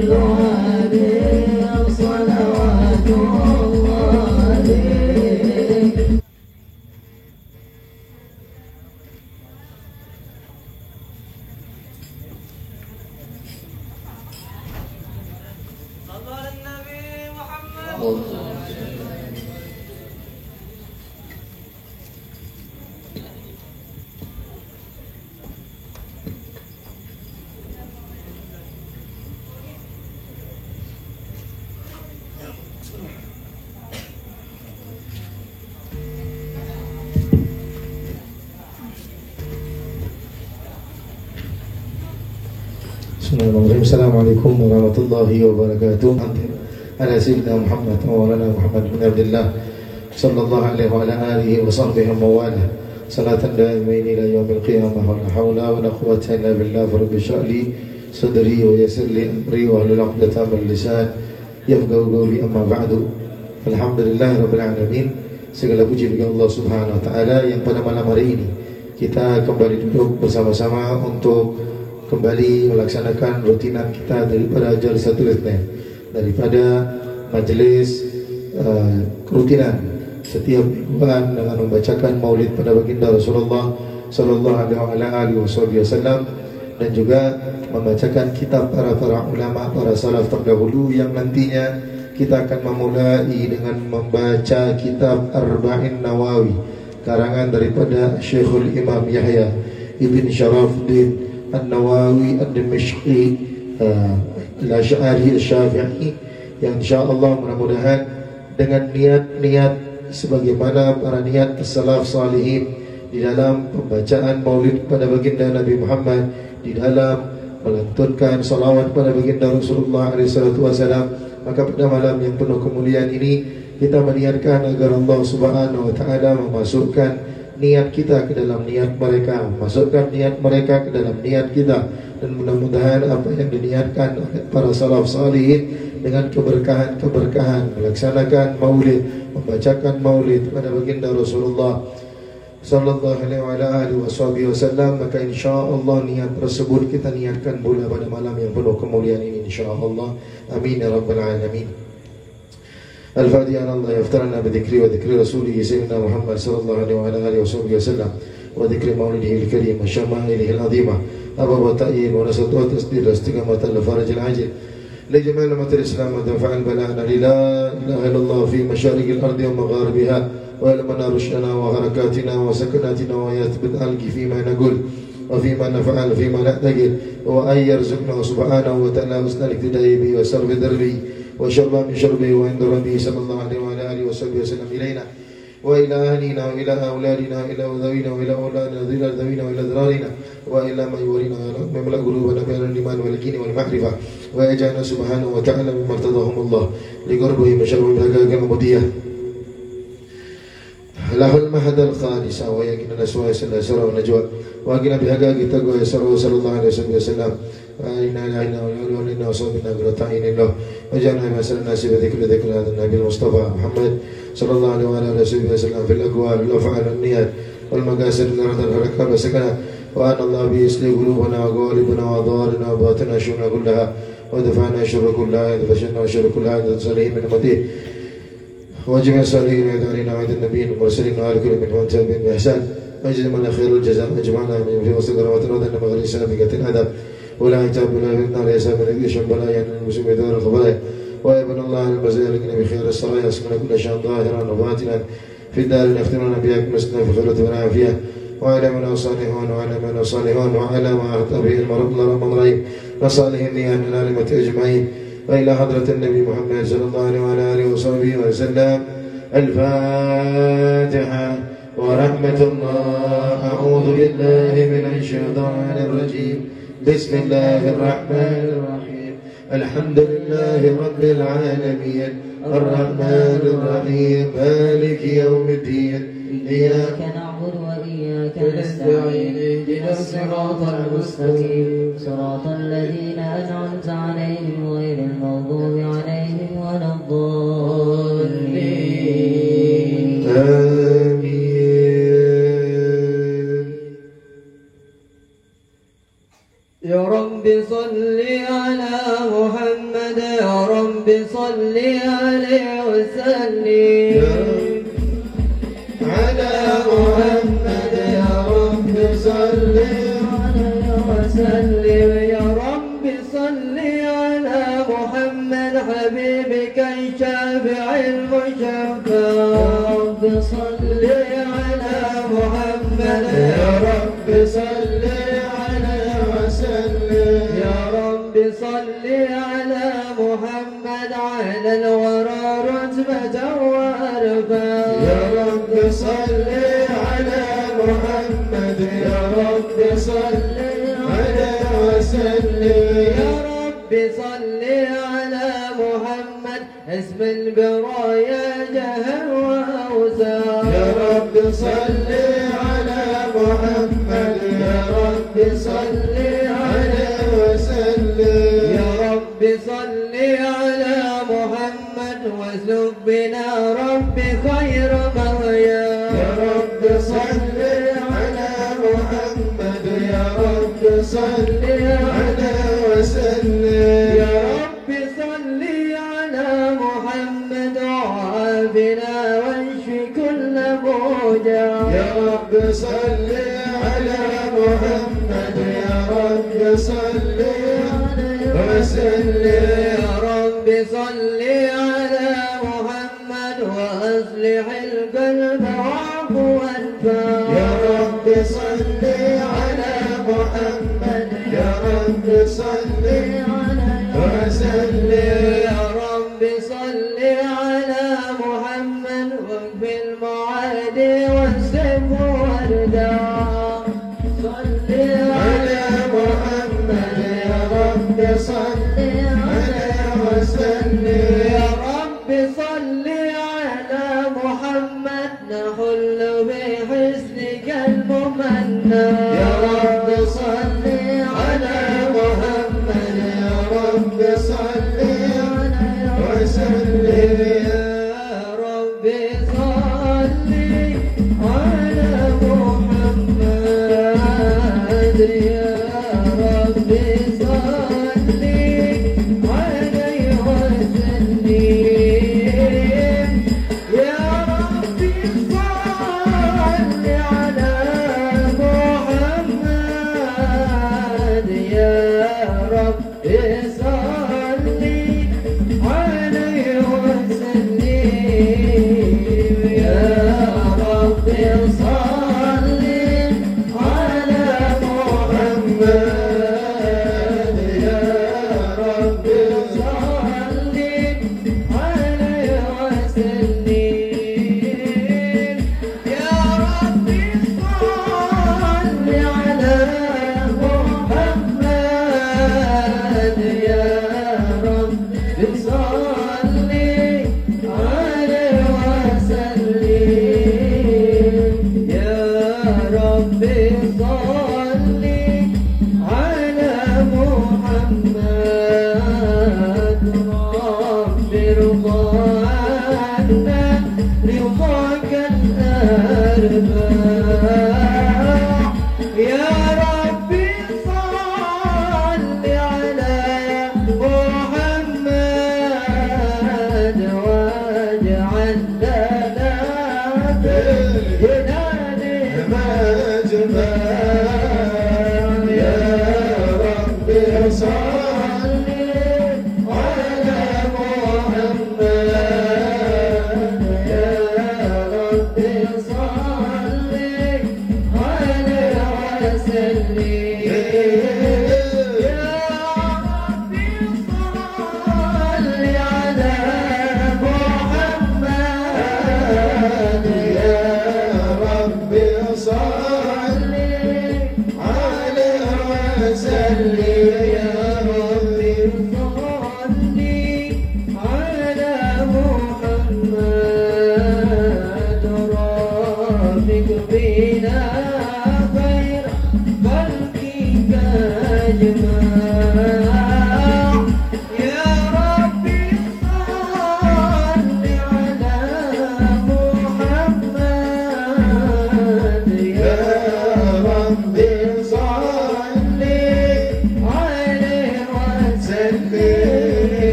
Bismillahirrahmanirrahim. Assalamualaikum warahmatullahi wabarakatuh. Ala sayyidina Muhammad wa ala Muhammad bin Abdullah sallallahu alaihi wa ala alihi wa sahbihi wa wala. Salatan da'imin ila yaumil qiyamah wa la hawla wa la quwwata illa billah. Rabbi shrah li sadri wa yassir li amri wa hlul 'uqdatam min lisan yafqahu qawli, amma ba'du. Alhamdulillahirabbil alamin. Segala puji bagi Allah Subhanahu wa taala yang pada malam hari ini kita kembali duduk bersama-sama untuk kembali melaksanakan rutinan kita daripada Jalsatul Itsnain, daripada majelis rutinan setiap mingguan dengan membacakan maulid pada baginda Rasulullah sallallahu alaihi wasallam, dan juga membacakan kitab para ulama, para salaf terdahulu, yang nantinya kita akan memulai dengan membaca kitab Arba'in Nawawi karangan daripada Syekhul Imam Yahya Ibn Sharafuddin An-Nawawi Ad-Dimashqi Al-Asy'ari Al-Syafi'i, yang insyaAllah mudah-mudahan dengan niat-niat sebagaimana para niat as-salaf salihin di dalam pembacaan maulid pada baginda Nabi Muhammad, di dalam melantunkan salawat pada baginda Rasulullah SAW, maka pada malam yang penuh kemuliaan ini kita meniatkan agar Allah Subhanahu wa taala memasukkan niat kita ke dalam niat mereka, masukkan niat mereka ke dalam niat kita, dan mudah-mudahan apa yang diniatkan oleh para salaf salihin dengan keberkahan melaksanakan maulid, membacakan maulid pada baginda Rasulullah sallallahu alaihi wasallam, maka insyaallah niat tersebut kita niatkan pula pada malam yang penuh kemuliaan ini insyaallah. Amin ya rabbal alamin. الفاتحة على الله يفترنا بذكري وذكر رسوله سيدنا محمد صلى الله عليه وعلى آله وصحبه وسلم، وذكر مولده الكريم وشمائله العظيمة، أبواب التأييد ونصرة والتسديد واستقامة الفرج العاجل لجميع أمة الإسلام ودفع البلاء لا إله إلا الله في مشارق الأرض ومغاربها، ويلمنا رشدنا وحركاتنا وسكناتنا ويثبت ألقي فيما نقول وفيما نفعل فيما نعتقد، وأن يرزقنا سبحانه وتعالى حسن الاقتداء به وسلب دربه وشر من شربه وعند ربه صلى الله عليه وعلى آله وصحبه وسلم إلينا وإلى أهلنا وإلى أولادنا وإلى ذوينا وإلى أولادنا ذوينا وإلى ذرارنا وإلى ما يورينا ويملأ قلوبنا بأهل الإيمان واليقين والمعرفة، ويجعلنا سبحانه وتعالى مما ارتضاهم الله لقربه من شر الحقائق المبدية له المهد الخالصة، ويقين الأسواء السر والنجوى، وأقنا بحقائق التقوى صلى الله عليه وسلم، وإنا ولنا وصحبنا برتعين الله، وجعلنا مثل الناس بذكر هذا النبي المصطفى محمد صلى الله عليه وعلى آله وسلم في الأقوال والأفعال والنيات والمقاصد والحركات والسكنات، وأن الله به يصلح قلوبنا وقوالبنا وأظهارنا وباطننا شؤوننا كلها، ودفعنا شر كلها فشلنا وشر كلها عند الصالحين من أمته، وجميع الصالحين وعلينا وعند النبيين والمرسلين وعلى كل من تابعين بإحسان، وجزانا خير الجزاء، وجمعنا من في وسط رحمة رضا مغرب سابقة الأدب، ولا عتاب ولا فتنة ولا يساب ولا يشم ولا يعني المسلم دور الخبراء، ويبن الله على المزارق بخير السرايا، يسكن كل شيء ظاهرا وباطنا في الدار يختمون بها كمسنا في خيرة والعافية، وعلى من صالحون وعلى من صالحون وعلى ما أعطى به المرضين وصالح النيات من العالمة أجمعين، وإلى حضرة النبي محمد صلى الله عليه وعلى آله وصحبه وسلم. الفاتحة. ورحمة الله. أعوذ بالله من الشيطان الرجيم. بسم الله الرحمن الرحيم. الحمد لله رب العالمين الرحمن الرحيم مالك يوم الدين إياك نعبد وإياك نستعين اهدنا الصراط المستقيم صراط الذين أنعمت عليهم غير المغضوب عليهم ولا الضالين. آمين. يا رب صل على محمد صل عليه وسلم على محمد يا رب صل عليه وسلم يا رب صل على محمد حبيبك الشافع المشفع يا رب صل على محمد يا رب صل عليه وسلم يا رب صل على محمد على الورى رتبة وأرفع يا رب صل على محمد يا رب صل عليه وسلم يا رب صل على محمد اسم البرايا جهر وأوسع يا رب صل على محمد يا رب صل عليه وسلم يا رب صل على محمد واسلك بنا رب خير مهيا يا رب صل على محمد يا رب صل عليه وسلم يا رب صل على محمد وعافنا واشف كل موجع يا رب صل على محمد يا رب صل وسلم يا رب صل على محمد واصلح القلب وعفو الفم يا رب صل على محمد يا رب صل وسلم يا رب صل على محمد واكفي المعادي والسيف والداء صل على محمد يا رب صل عليه وسلم يا رب صل على محمد نحل بحسنك الممنى يا رب صل على محمد يا رب صل وسلم يا رب صل على محمد يا رب صل عليه وسلم يا رب صل على محمد يا رب صل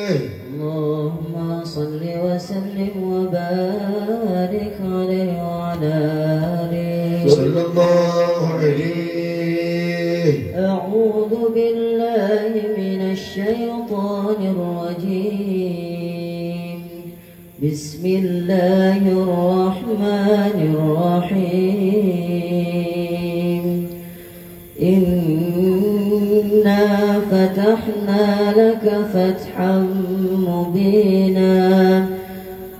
اللهم صل وسلم وبارك عليه وعلى آله صلى الله عليه. أعوذ بالله من الشيطان الرجيم. بسم الله الرحمن الرحيم. إنا فتحنا لك فتحا مبينا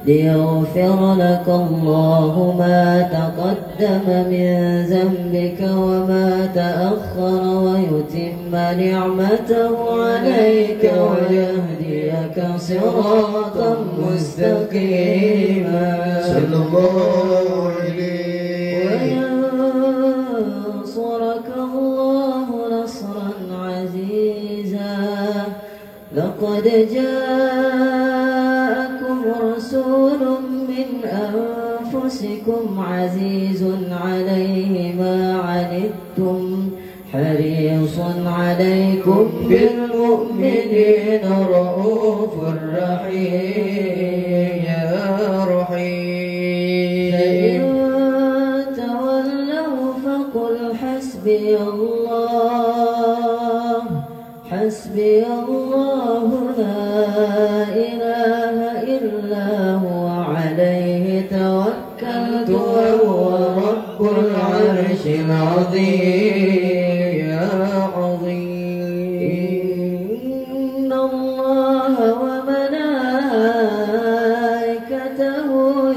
ليغفر لك الله ما تقدم من ذنبك وما تأخر ويتم نعمته عليك ويهديك صراطا مستقيما. صلى الله عليه. وينصرك الله نصرا عزيزا. لقد جاءكم رسول من أنفسكم عزيز عليه ما عنتم حريص عليكم بالمؤمنين رؤوف رحيم. يا رحيم. فإن تولوا فقل حسبي الله حسبي الله لا إله إلا هو عليه توكلت وهو رب العرش العظيم. يا عظيم. إن الله وملائكته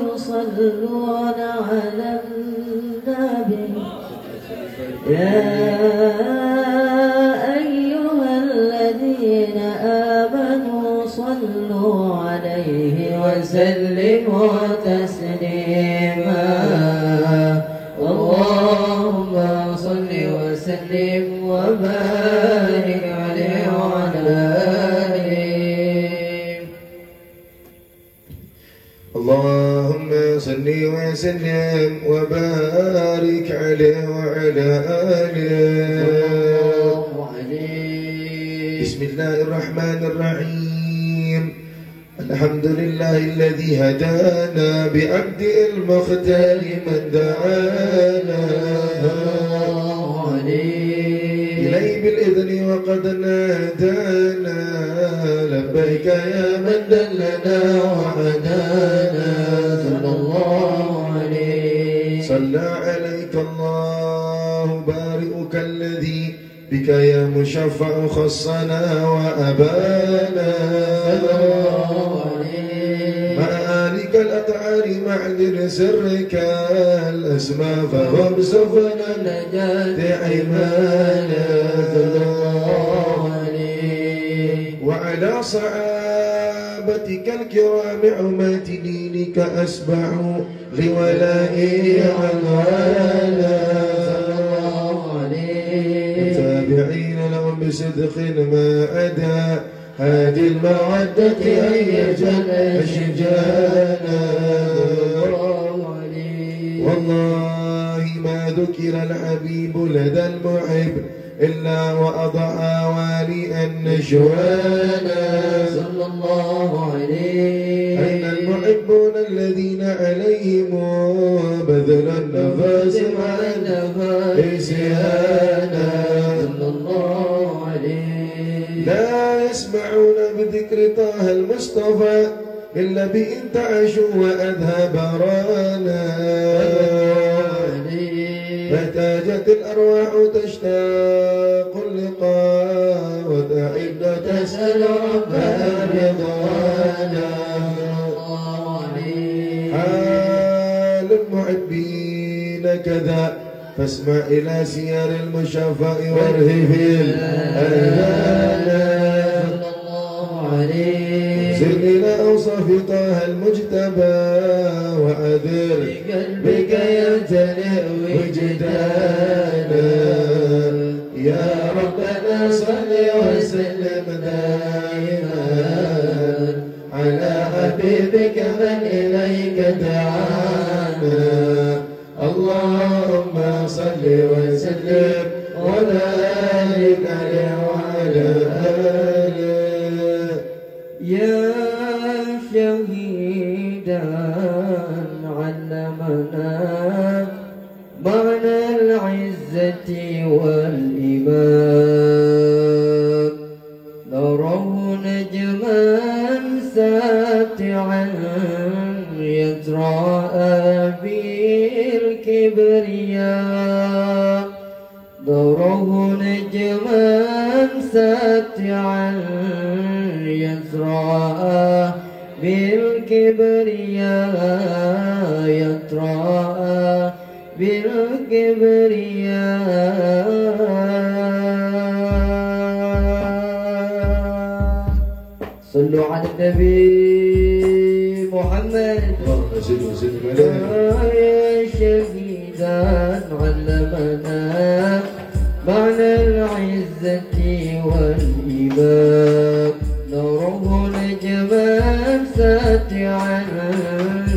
يصلون على النبي. يا أيها الذين آمنوا صلوا عليه وسلموا تسليما. اللهم صل وسلم وبارك عليه وعلى آله. اللهم صل وسلم وبارك عليه وعلى آله. بسم الله الرحمن الرحيم. الحمد لله الذي هدانا بعبد المختار من دعانا إليه بالإذن وقد نادانا. لبيك يا من دلنا وهدانا. صلى الله عليه. صلى عليك الله بارئك الذي بك يا مشفع خصنا وأبانا. مع آلك الأطهار معدن سرك الأسماء فهم سفن النجاة عمانا. وعلى صحابتك الكرام عمات دينك أسبعوا لولائي عنوانا. التابعين لهم بصدق ما أدى هذه المودة أيجن أشجانا. والله ما ذكر الحبيب لدى المحب إلا وأضع والي النشوانا. صلى الله عليه. أين المحبون الذين عليهم بذل النفس مع النفس هانا. صلى الله عليه. لا يسمعون بذكر طه المصطفى إلا بإن تعشوا وأذهب رانا. فتاجت الأرواح تشتاق اللقاء وتعد تسأل ربها رضوانا. حال المحبين كذا فاسمع إلى سير المشفع وارهف الأذان. زد إلى أوصاف طه المجتبى وأذر بقلبك يمتلئ وجدانا. يا ربنا صل وسلم دائما على حبيبك من إليك دعانا. اللهم صل وسلم وبارك عليه وعلى آله. يا شهيدا علمنا معنى العزة والإيمان نراه نجما ساتعا يتراءى بالكبرياء نراه نجما ساتعا يتراءى بالكبرياء يتراءى بالكبرياء صلوا على النبي محمد يا شهيدا علمنا معنى العزة والإيمان نوره نجما ساتعا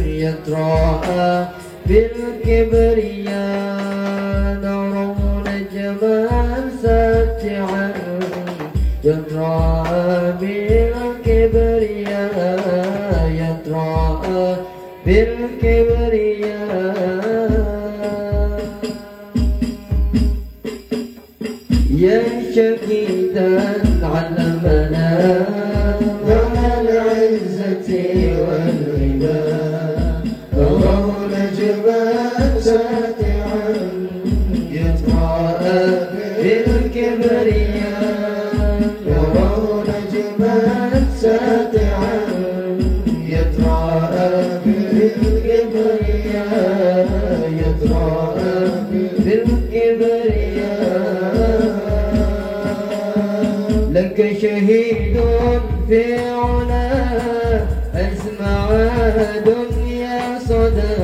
يتراءى بالكبرياء نوره نجما ساتعا يتراءى بالكبرياء يتراءى بالكبرياء يا شهيدا علمنا معنى العزة والإيمان نراه نجما ساتعا يتراءى بالكبرياء نراه نجما ساتعا يتراءى بالكبرياء يتراءى بالكبرياء لك شهيد في علا أسمع دنيا صدى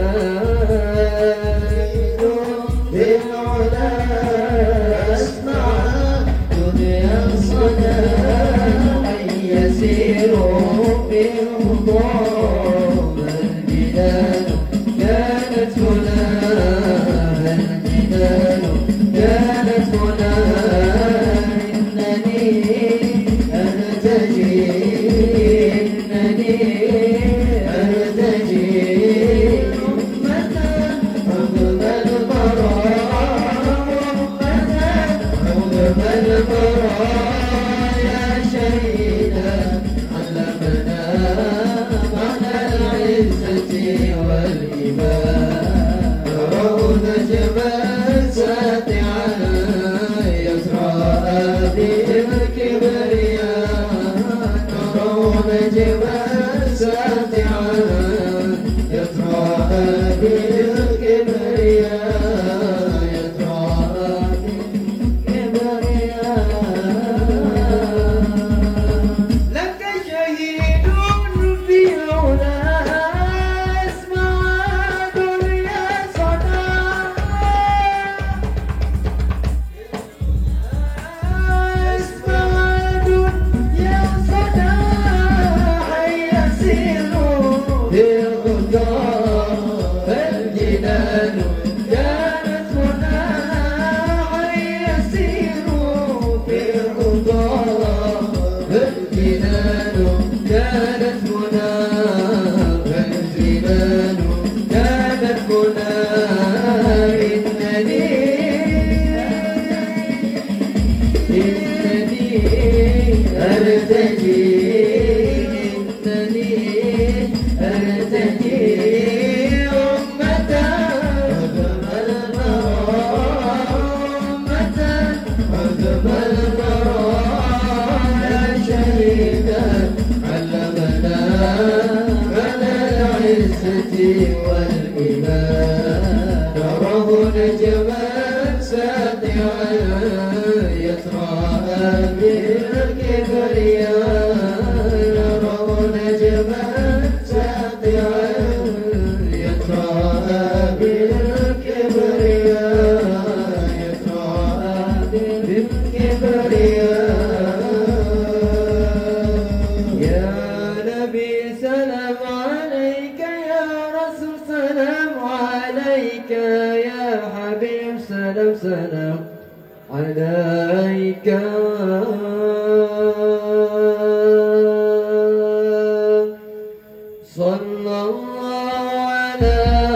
في العلا أسمع دنيا صدى أن يسيروا في الخضار الجنان كانت هنا الجنان كانت هنا إنني أرتجي إنني أرتجي أمة عظم البراء عظم البراء يا شهيدا علمنا معنى العزة والإيمان نراه نجما ساتعا يتراءى بالكبرياء نراه نجما ساتعا يتراءى بالكبرياء يتراءى بالكبرياء لك شهيد في علا اسمع دنيا صدى اسمع دنيا صدى حي يسيروا بالغدار فالجنان كانت هنا حي يسيروا بالغدار فالجنان كانت هنا فالجنان كانت هنا إنني أرتجي إنني أرتجي أمة عظم البراء أمة عظم البراء يا شهيدا علمنا معنى العزة والإيمان نراه نجما ساتعا يتراءى بالكبرياء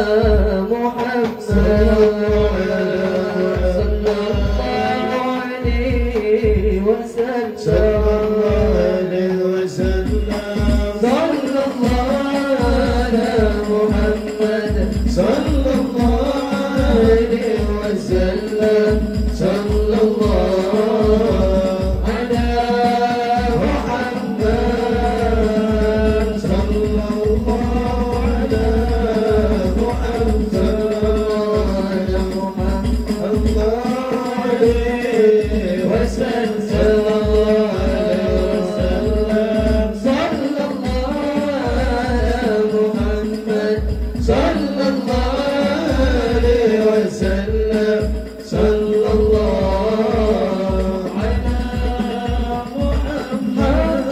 محمد صلى الله عليه وسلم صلى الله عليه وسلم صلى الله على محمد صلى الله عليه وسلم صلى الله على محمد صلى الله على محمد الله عليه وسلم صلى الله على محمد صلى الله عليه وسلم صلى الله على محمد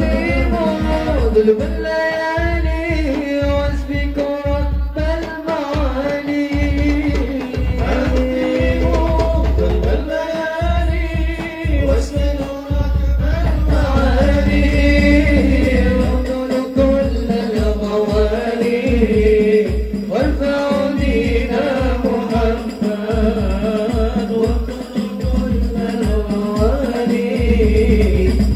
ظلم الليالي واسبك رب المعالي ظلم الليالي واسبك رب المعالي واقتل كل الغوالي وارفع دينا محمد واقتل كل الغوالي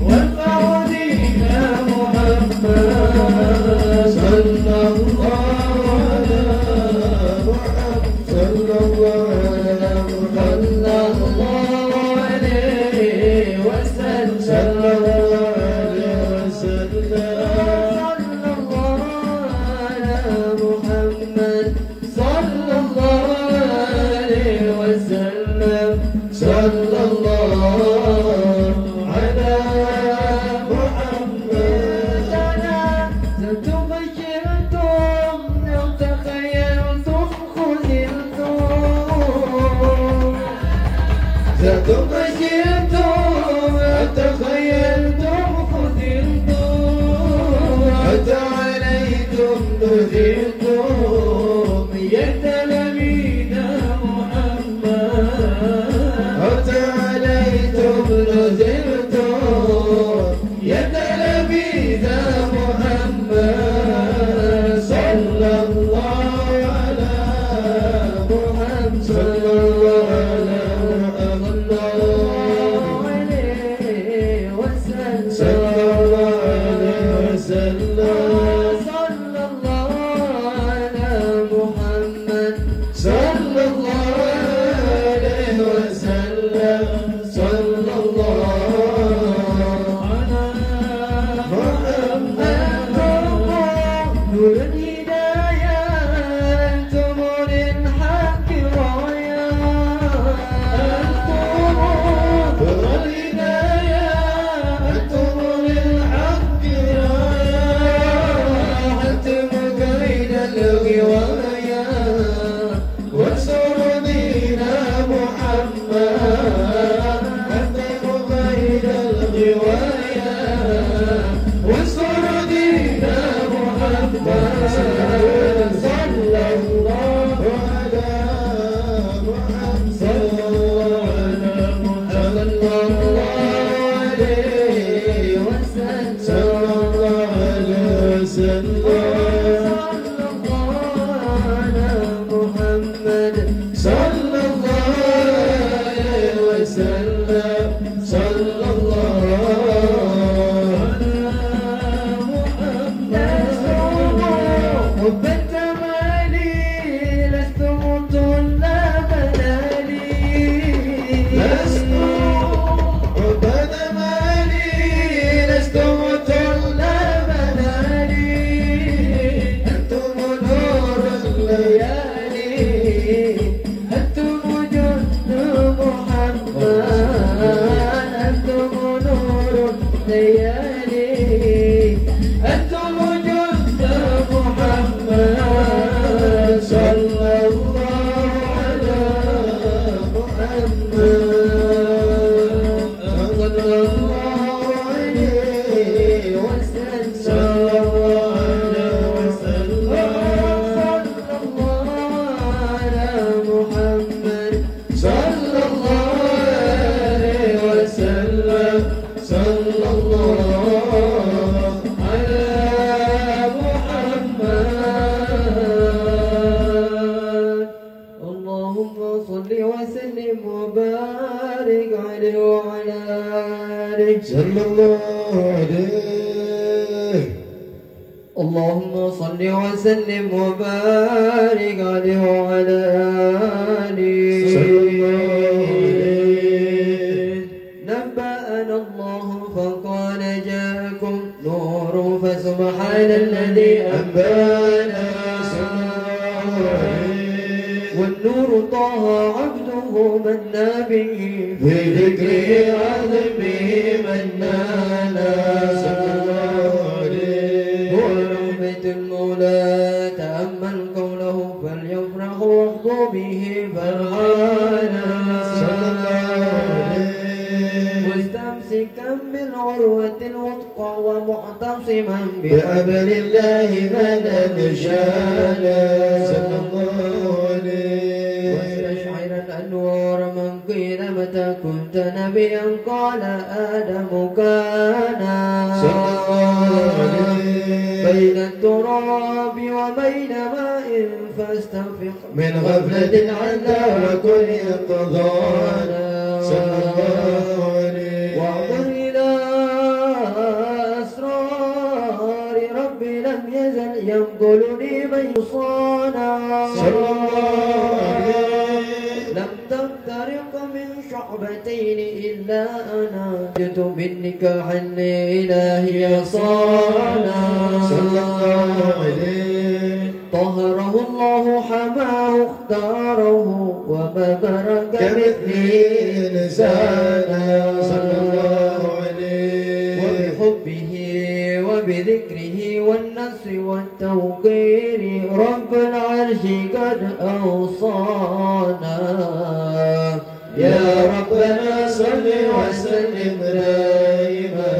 وارفع دينا محمد صلى الله على محمد صلى الله على محمد عليه وسلم صلى الله عليه وسلم صلى الله على محمد صلى الله عليه وسلم صلى الله على محمد أنتم بشرتم لو تخيلتم خذلتم أنتم بشرتم لو تخيلتم خذلتم أتى عليكم نذرتم يا تلاميذ محمد أتى عليكم نذرتم يا تلاميذ محمد صلى الله على محمد صلى الله على محمد عليه وسلم صلى الله عليه وسلم صلى الله على محمد صلى الله عليه وسلم صلى الله على محمد نور الهداية أنتم للحق راية نور الهداية أنتم للحق راية أنتم كيد الغواية وانصروا دين محمد أنتم كيد الغواية وانصروا دين محمد صلى الله على محمد صلى الله على محمد عليه وسلم صلى الله عليه وسلم صلى الله على محمد صلى الله عليه وسلم صلى الله على محمد حب التمالي لستم طلاب لالي لستم حب التمالي لستم طلاب لالي اللهم صل وسلم وبارك عليه وعلى آله. نبأنا الله فقال جاءكم نور فسبحان الذي أنبانا. والنور طه عبده من به في ذكره عظم به منانا. هو رحمة المولى تأمل قوله فليفرح واحظوا به فرحانا. مستمسكا بالعروة الوثقى ومعتصما بحبل الله مدى نشانا. واستشعرا أنوار من قيل متى كنت نبيا قال آدم كان. بين التراب وبين ماء فاستنفق من غفلة عنا وكن يقظانا. واعبر إلى أسرار ربي لم يزل ينقلني من يصانا. لم تفترق من شعبتين إلا أنا جئت بالنكاح لإلهي صانا. طهره الله حماه اختاره وما برك مثله إنسانا. وبحبه وبذكره والنصر والتوقير رب العرش قد أوصانا. يا ربنا صل وسلم دائما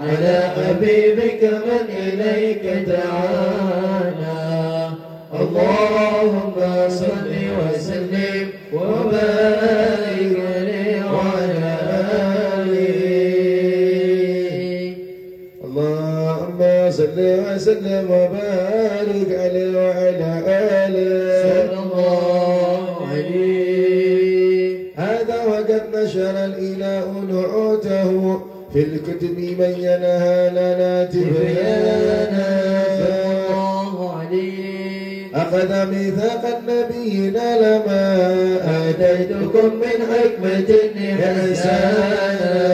على حبيبك من إليك دعانا. اللهم صل وسلم وبارك عليه وعلى آله. اللهم صل وسلم وبارك عليه وعلى آله. صلى الله عليه. هذا وقد نشر الإله نعوته في الكتب بينها لنا تبيانا. أخذ ميثاق النبيين لما آتيتكم من حكمة إحسانا.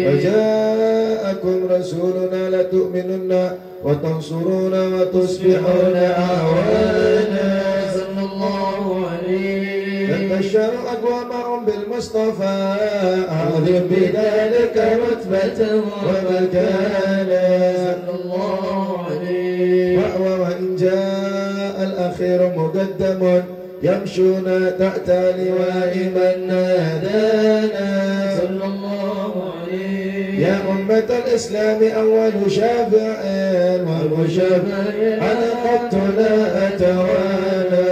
وجاءكم رسولنا لتؤمنن وتنصرون وتصبحون أعوانا. بشر أقوامهم بالمصطفى أعظم بذلك رتبة ومكانا. وإن جاء الأخير مقدم يمشون تحت لواء من نادانا. يا أمة الإسلام أول شافع ومشفع أنا قد لا أتوانى.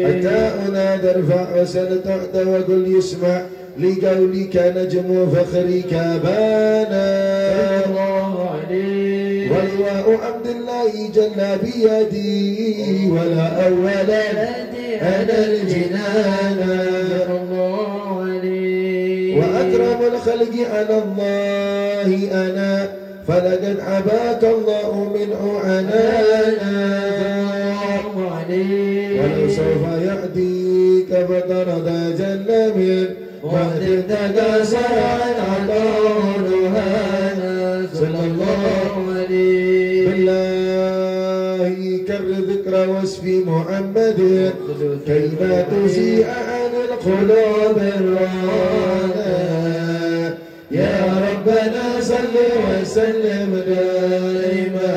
حتى أنادى ارفع وسل تحت وقل يسمع لقولك نجم فخرك بانا. ولواء عبد الله جل بيدي ولا أول أنا الجنانا. وأكرم الخلق على الله أنا فلقد عباك الله منه عنانا. ولو سوف يأتيك فترضى جل من وحد تكاسر عن عطاء هانا. صلى الله عليه. بالله كر ذكر وصف محمد كيما تزيع عن القلوب الرانا. يا ربنا صل وسلم دائما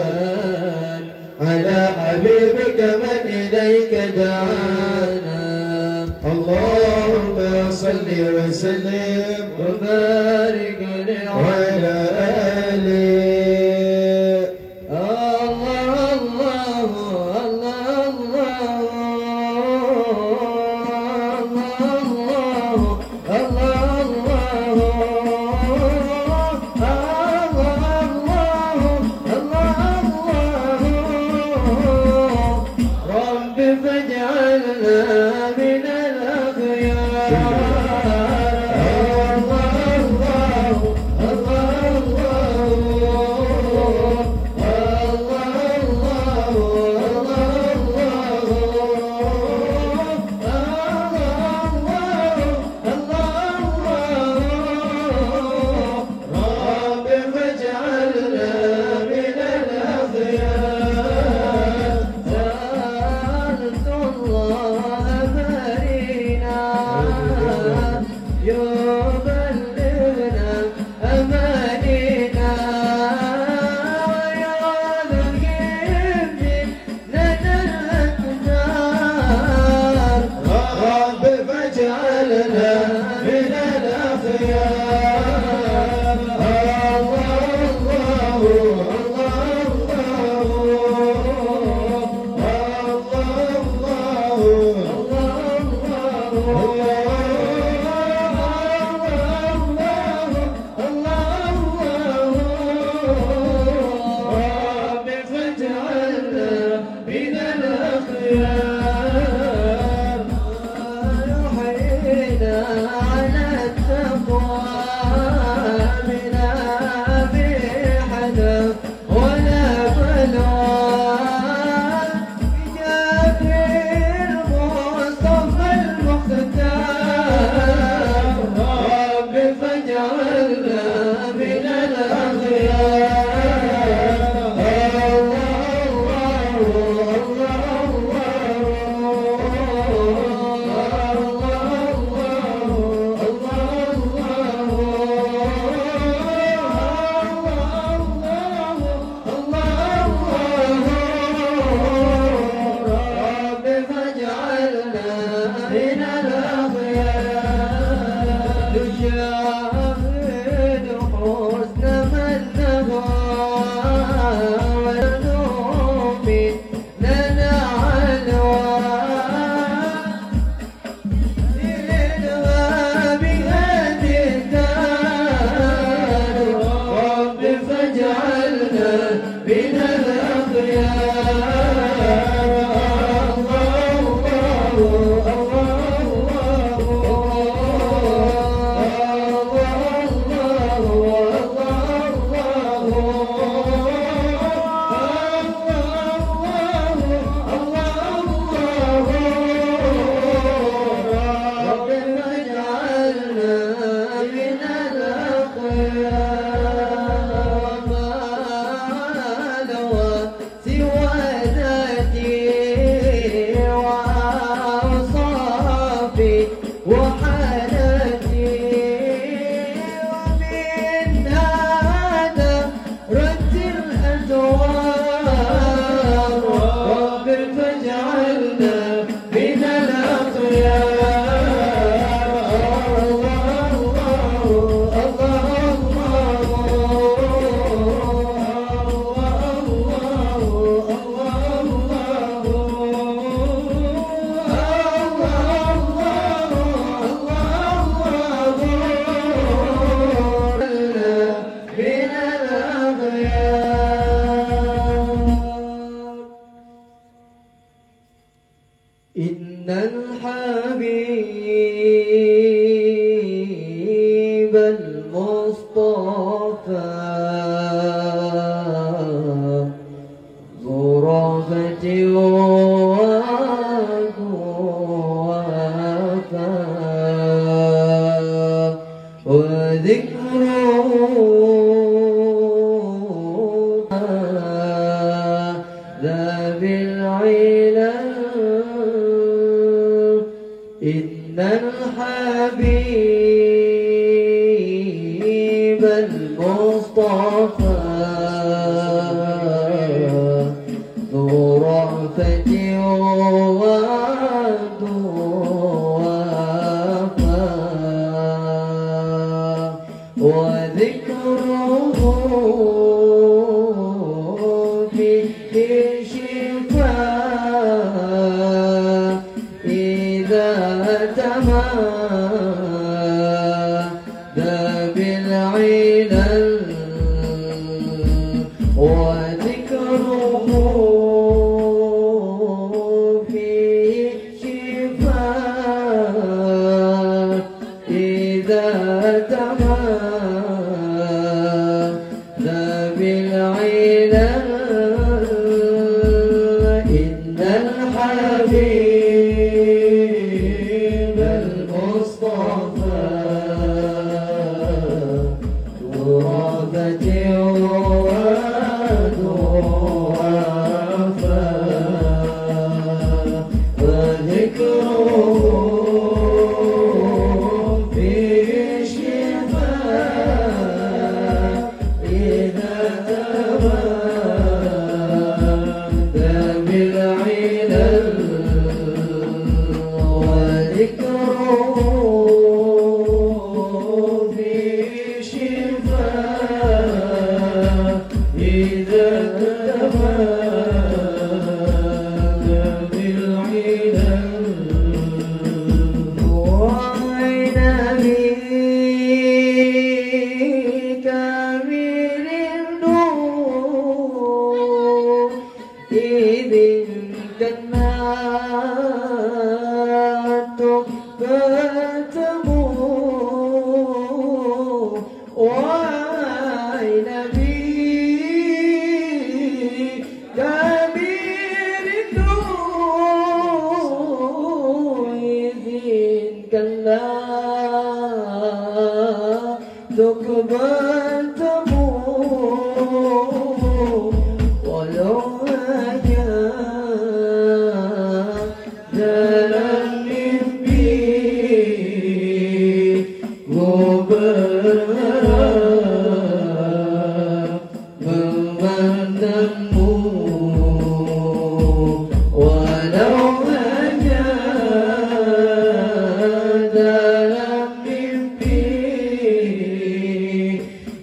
على حبيبك من إليك دعانا. اللهم صل وسلم وبارك عليه وعلى آله. فاجعلنا من الأخيار. الله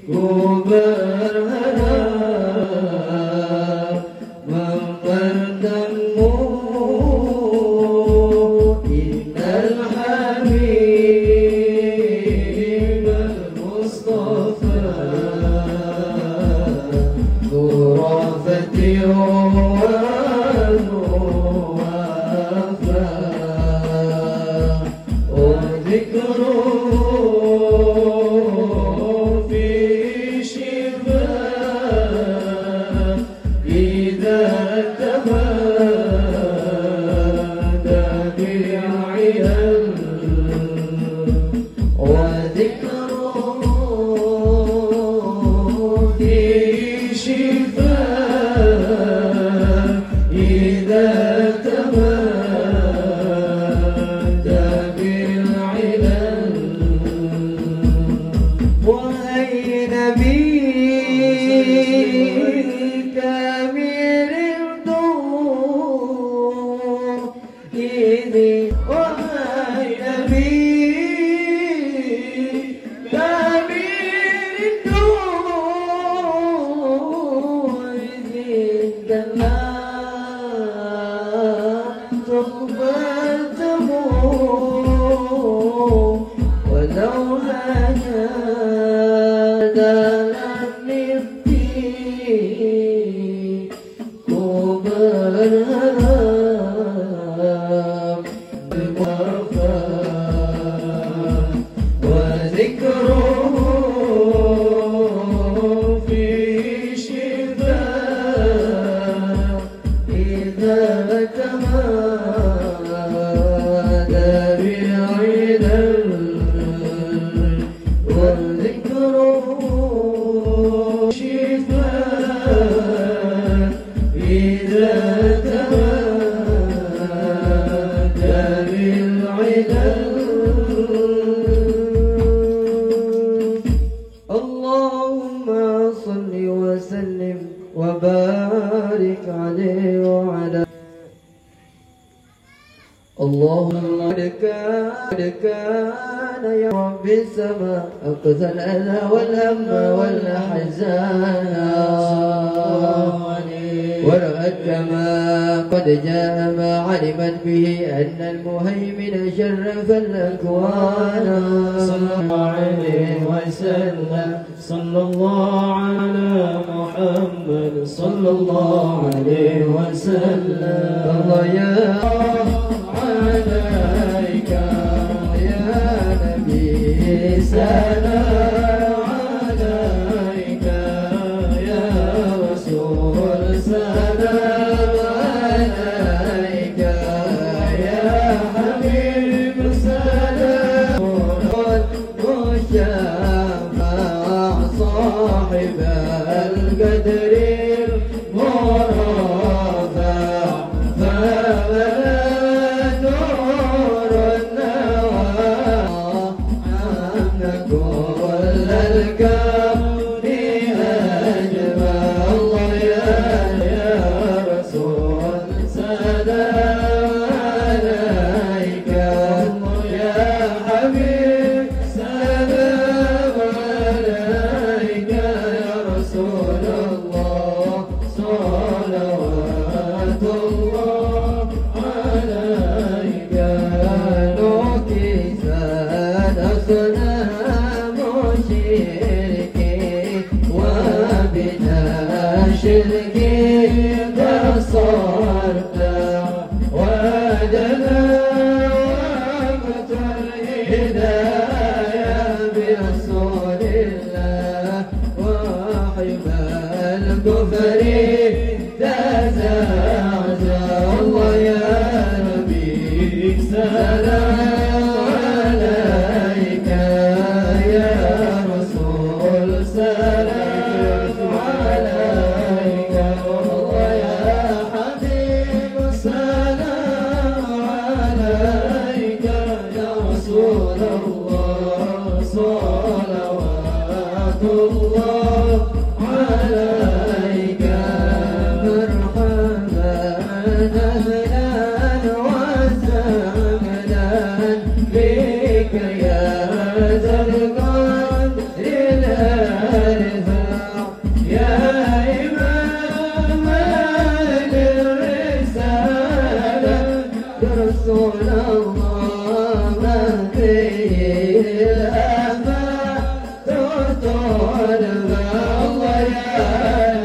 Oh نبيك مرض إذي وهي نبيك مرض إذي كلا تقبلته ولو هجا اللهم صل وسلم وبارك عليه وعلى اللهم قد كان يا رب السماء أقصى الأذى والهم والأحزان ورأت كما قد جاء ما علمت به أن المهيمن شرف الأكوان صلى الله عليه وسلم صلى الله على محمد صلى الله عليه وسلم الله يا عليك يا نبي سلام عليك يا رسول سلام عليك يا حبيب سلام مشافع صاحب القدر المرفع فبلد نور النوى عن كل الكون أجمع الله يا رسول سلام عليك يا حبيب سلام عليك يا رسول الله صلوات الله عليك نكست أصنام شركي وبنا شركي بصرت وجنا وقت الهداية برسول الله وحب الكفر تزعزع الله يا نبي سلام عليك يا رسول سلام عليك الله يا حبيب سلام عليك يا رسول الله صلوات الله عليك مرحبا أهلا وسهلا بك يا ذا القدر الأرفع يا إمام الرسالة يا رسول الله ما فيه الأمان تطلب الله يا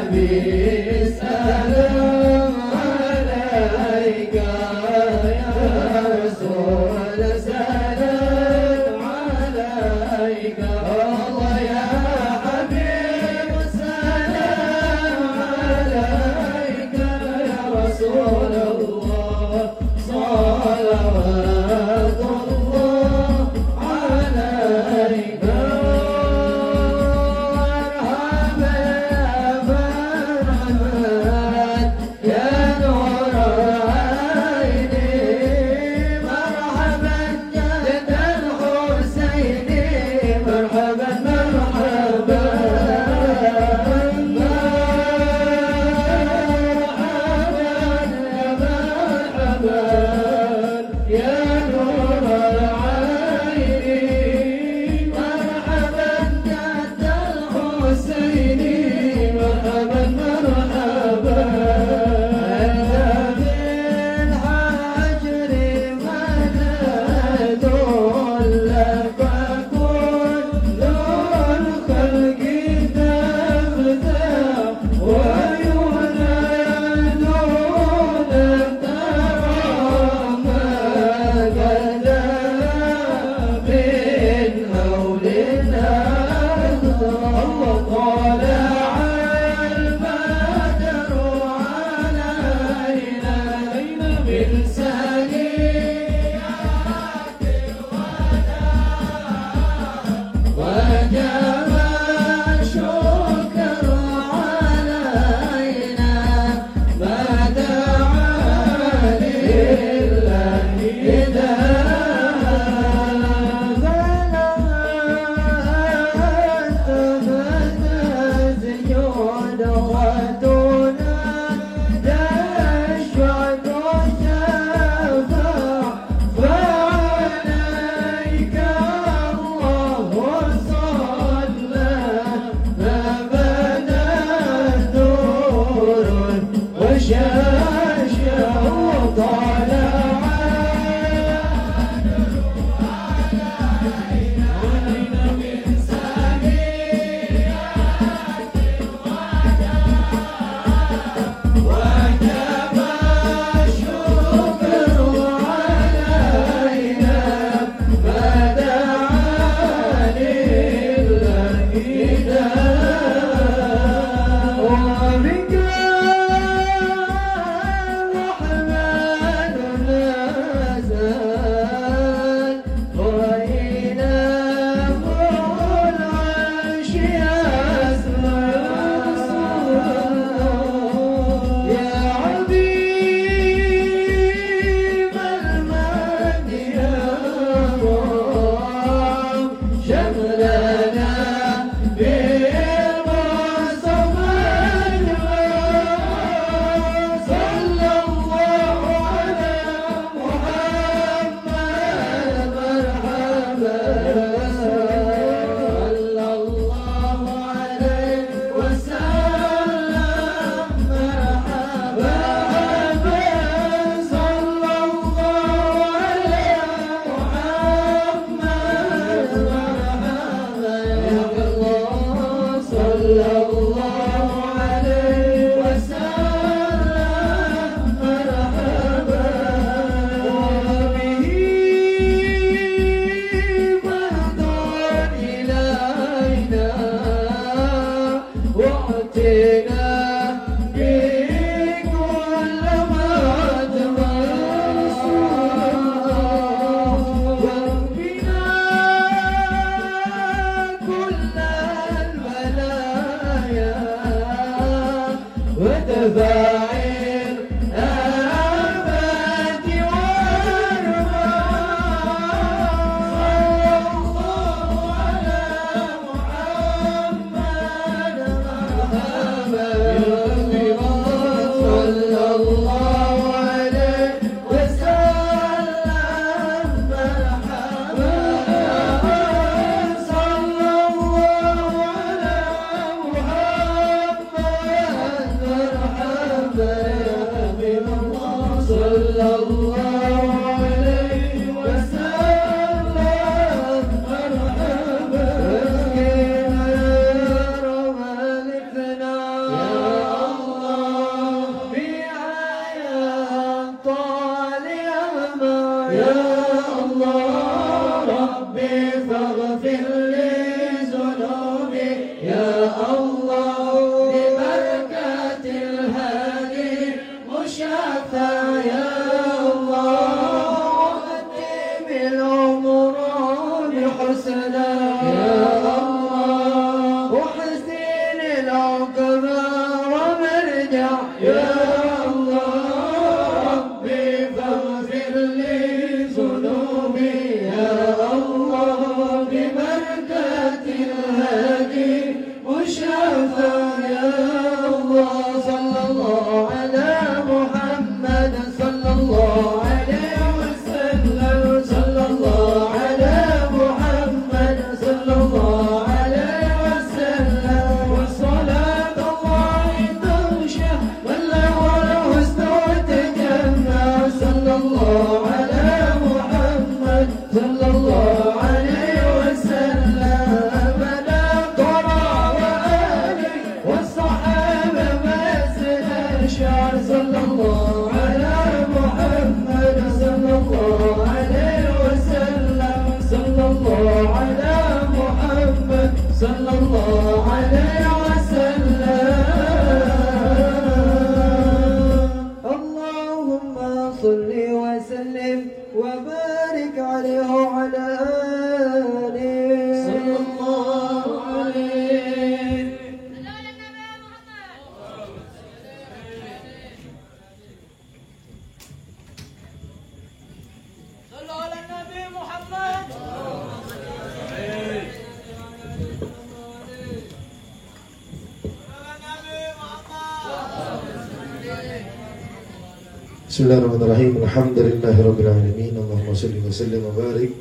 Bismillahirrahmanirrahim. Alhamdulillahirrabbilalamin. Allahumma salli wa sallim wa barik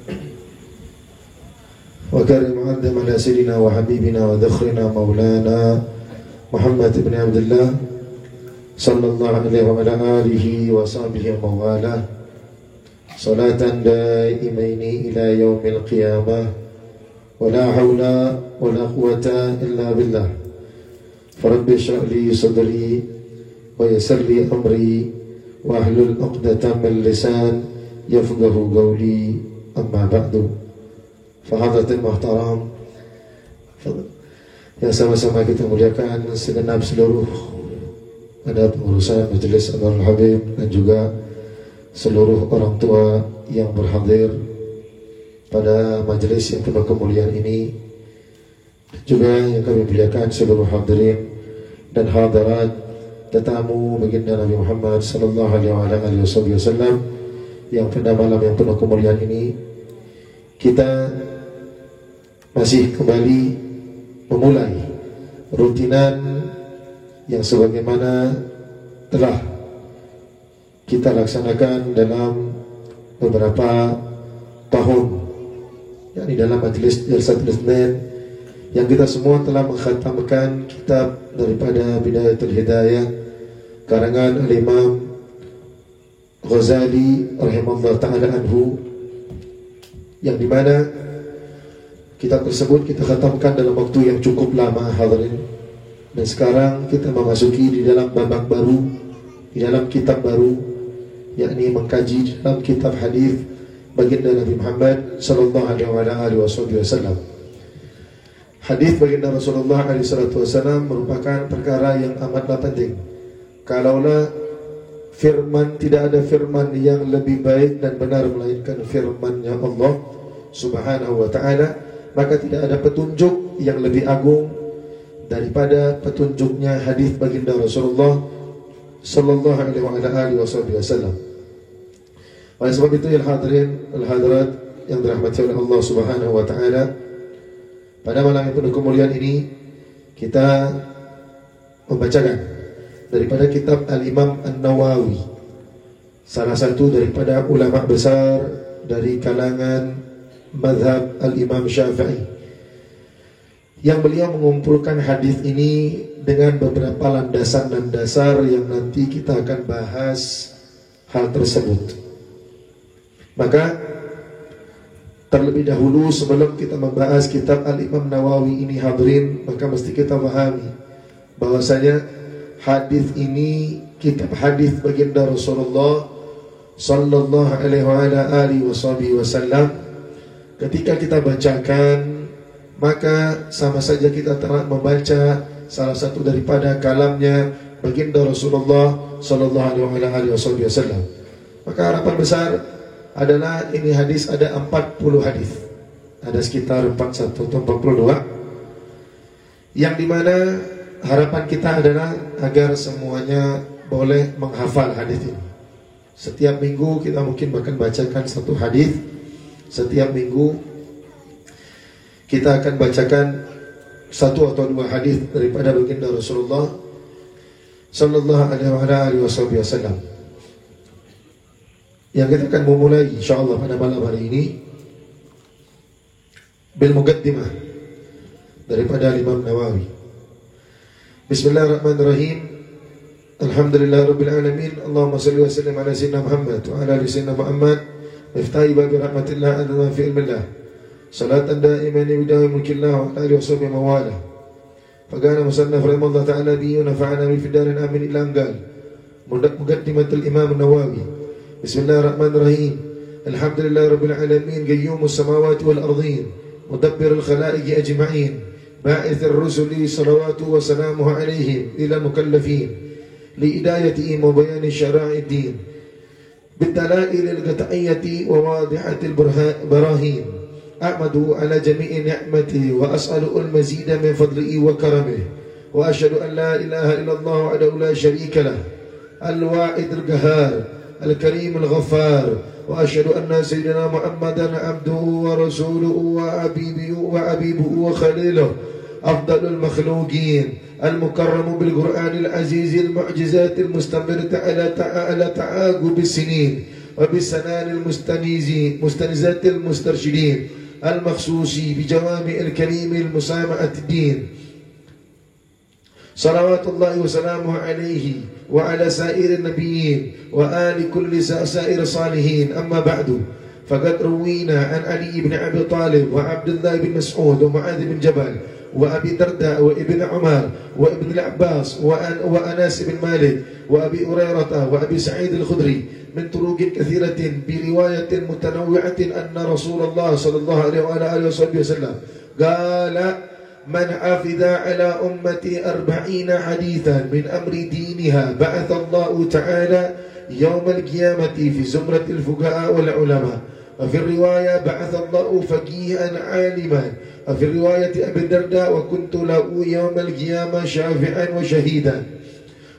wa karim mu'addam ala sayyidina wa habibina wa dakhrina maulana Muhammad ibn Abdullah sallallahu alaihi wa ala alihi wa sahbihi wa mawala salatan daimaini ila yaumil qiyamah wa la hawla wa la quwwata illa billah. Farabbi shrah li sadri wa yassir li amri wahlul 'uqdatam min lisan yafqahu qawli, amma ba'du. Fahadatul muhtaram, yang sama-sama kita muliakan segenap seluruh ada pengurusan Majelis Anwarul Habib dan juga seluruh orang tua yang berhadir pada majelis yang penuh kemuliaan ini, juga yang kami muliakan seluruh hadirin dan hadirat, tetamu baginda Nabi Muhammad sallallahu alaihi wasallam yang pada malam yang penuh kemuliaan ini kita masih kembali memulai rutinan yang sebagaimana telah kita laksanakan dalam beberapa tahun, yakni dalam majelis Jalsatul Itsnain, yang kita semua telah mengkhatamkan kitab daripada Bidayatul Hidayah karangan Al-Imam Ghazali rahimahullah ta'ala anhu, yang dimana kitab tersebut kita khatamkan dalam waktu yang cukup lama, hadirin. Dan sekarang kita memasuki di dalam babak baru, di dalam kitab baru, yakni mengkaji dalam kitab hadis baginda Nabi Muhammad sallallahu alaihi wasallam. Hadis baginda Rasulullah alaihi wasallam merupakan perkara yang amatlah penting. Kalaulah firman, tidak ada firman yang lebih baik dan benar melainkan firman-Nya Allah Subhanahu wa taala, maka tidak ada petunjuk yang lebih agung daripada petunjuknya hadis baginda Rasulullah sallallahu alaihi wasallam. Oleh sebab itu, ya hadirin al-hadirat yang dirahmati oleh Allah Subhanahu wa taala, pada malam yang penuh kemuliaan ini kita membacakan daripada kitab Al-Imam An-Nawawi, salah satu daripada ulama besar dari kalangan mazhab Al-Imam Syafi'i, yang beliau mengumpulkan hadis ini dengan beberapa landasan dan dasar yang nanti kita akan bahas hal tersebut. Maka terlebih dahulu sebelum kita membahas kitab Al-Imam Nawawi ini, hadirin, maka mesti kita pahami bahwasanya hadis ini kitab hadis baginda Rasulullah sallallahu alaihi wasallam. Ketika kita bacakan, maka sama saja kita telah membaca salah satu daripada kalamnya baginda Rasulullah sallallahu alaihi wasallam. Maka harapan besar adalah ini hadis ada 40 hadis. Ada sekitar 41 atau 42, yang dimana harapan kita adalah agar semuanya boleh menghafal hadis ini. Setiap minggu kita mungkin bahkan bacakan satu hadis. Setiap minggu kita akan bacakan satu atau dua hadis daripada baginda Rasulullah sallallahu alaihi wasallam. Yang kita akan memulai insyaallah pada malam hari ini bil muqaddimah daripada Imam Nawawi. Bismillahirrahmanirrahim. Alhamdulillahirabbil alamin. Allahumma shalli wa sallim ala sayyidina Muhammad wa ala ali sayyidina Muhammad. Miftahi babi rahmatillah adna fi ilmillah. Salatan da'iman bidawi mulkillah wa ala alihi wa sahbihi mawala. Faqala musannaf rahimahullah ta'ala bi nafa'ana fi darin amin ila angal. Muqaddimatul Imam Nawawi. Bismillahirrahmanirrahim. Alhamdulillahirabbil alamin, qayyumus samawati wal ardhin, mudabbirul khalaiqi ajma'in, ba'ithir rusuli salawatu wa salamuhu alaihim ila mukallafin li hidayatihim wa bayani syara'i din bidalail al-qat'iyyati wa wadihatil barahin. A'madu ala jami'i ni'mati wa as'alu al-mazida min fadlihi wa karamihi wa ashhadu an la ilaha illallah wahdahu la sharika lah al-wa'id al-qahhar الكريم الغفار وأشهد أن سيدنا محمدا عبده ورسوله وحبيبه وخليله أفضل المخلوقين المكرم بالقرآن العزيز المعجزات المستمرة على تعاقب السنين وبالسنان المستنزات المسترشدين المخصوص بجوامع الكريم المسامعة الدين. صلوات الله وسلامه عليه وعلى سائر النبيين وآل كل سائر الصالحين. أما بعد، فقد روينا عن علي بن أبي طالب وعبد الله بن مسعود ومعاذ بن جبل وأبي درداء وابن عمر وابن العباس وأنس بن مالك وأبي هريرة وأبي سعيد الخدري من طرق كثيرة برواية متنوعة أن رسول الله صلى الله عليه وآله وسلم قال: من حافظ على أمتي 40 حديثا من أمر دينها بعث الله تعالى يوم القيامة في زمرة الفقهاء والعلماء. وفي الرواية بعث الله فقيها عالما. وفي الرواية أبي الدرداء وكنت له يوم القيامة شافعا وشهيدا.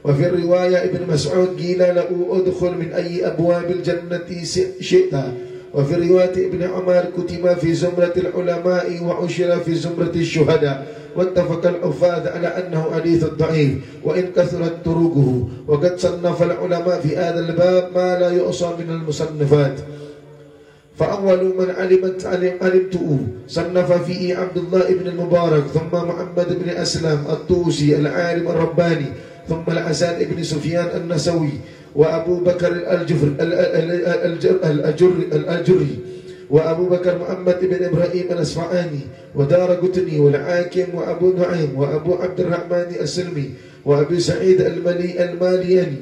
وفي الرواية ابن مسعود قيل له ادخل من أي أبواب الجنة شئت وفي رواية ابن عمر كتب في زمرة العلماء وعشر في زمرة الشهداء واتفق الحفاظ على أنه حديث ضعيف وإن كثرت طرقه وقد صنف العلماء في هذا الباب ما لا يحصى من المصنفات فأول من علمته صنف فيه عبد الله بن المبارك ثم محمد بن أسلم الطوسي العالم الرباني ثم الحسن بن سفيان النسوي وأبو بكر الأجري وأبو بكر محمد بن إبراهيم الأصفهاني ودارقطني والحاكم وأبو نعيم وأبو عبد الرحمن السلمي وأبي سعيد المالياني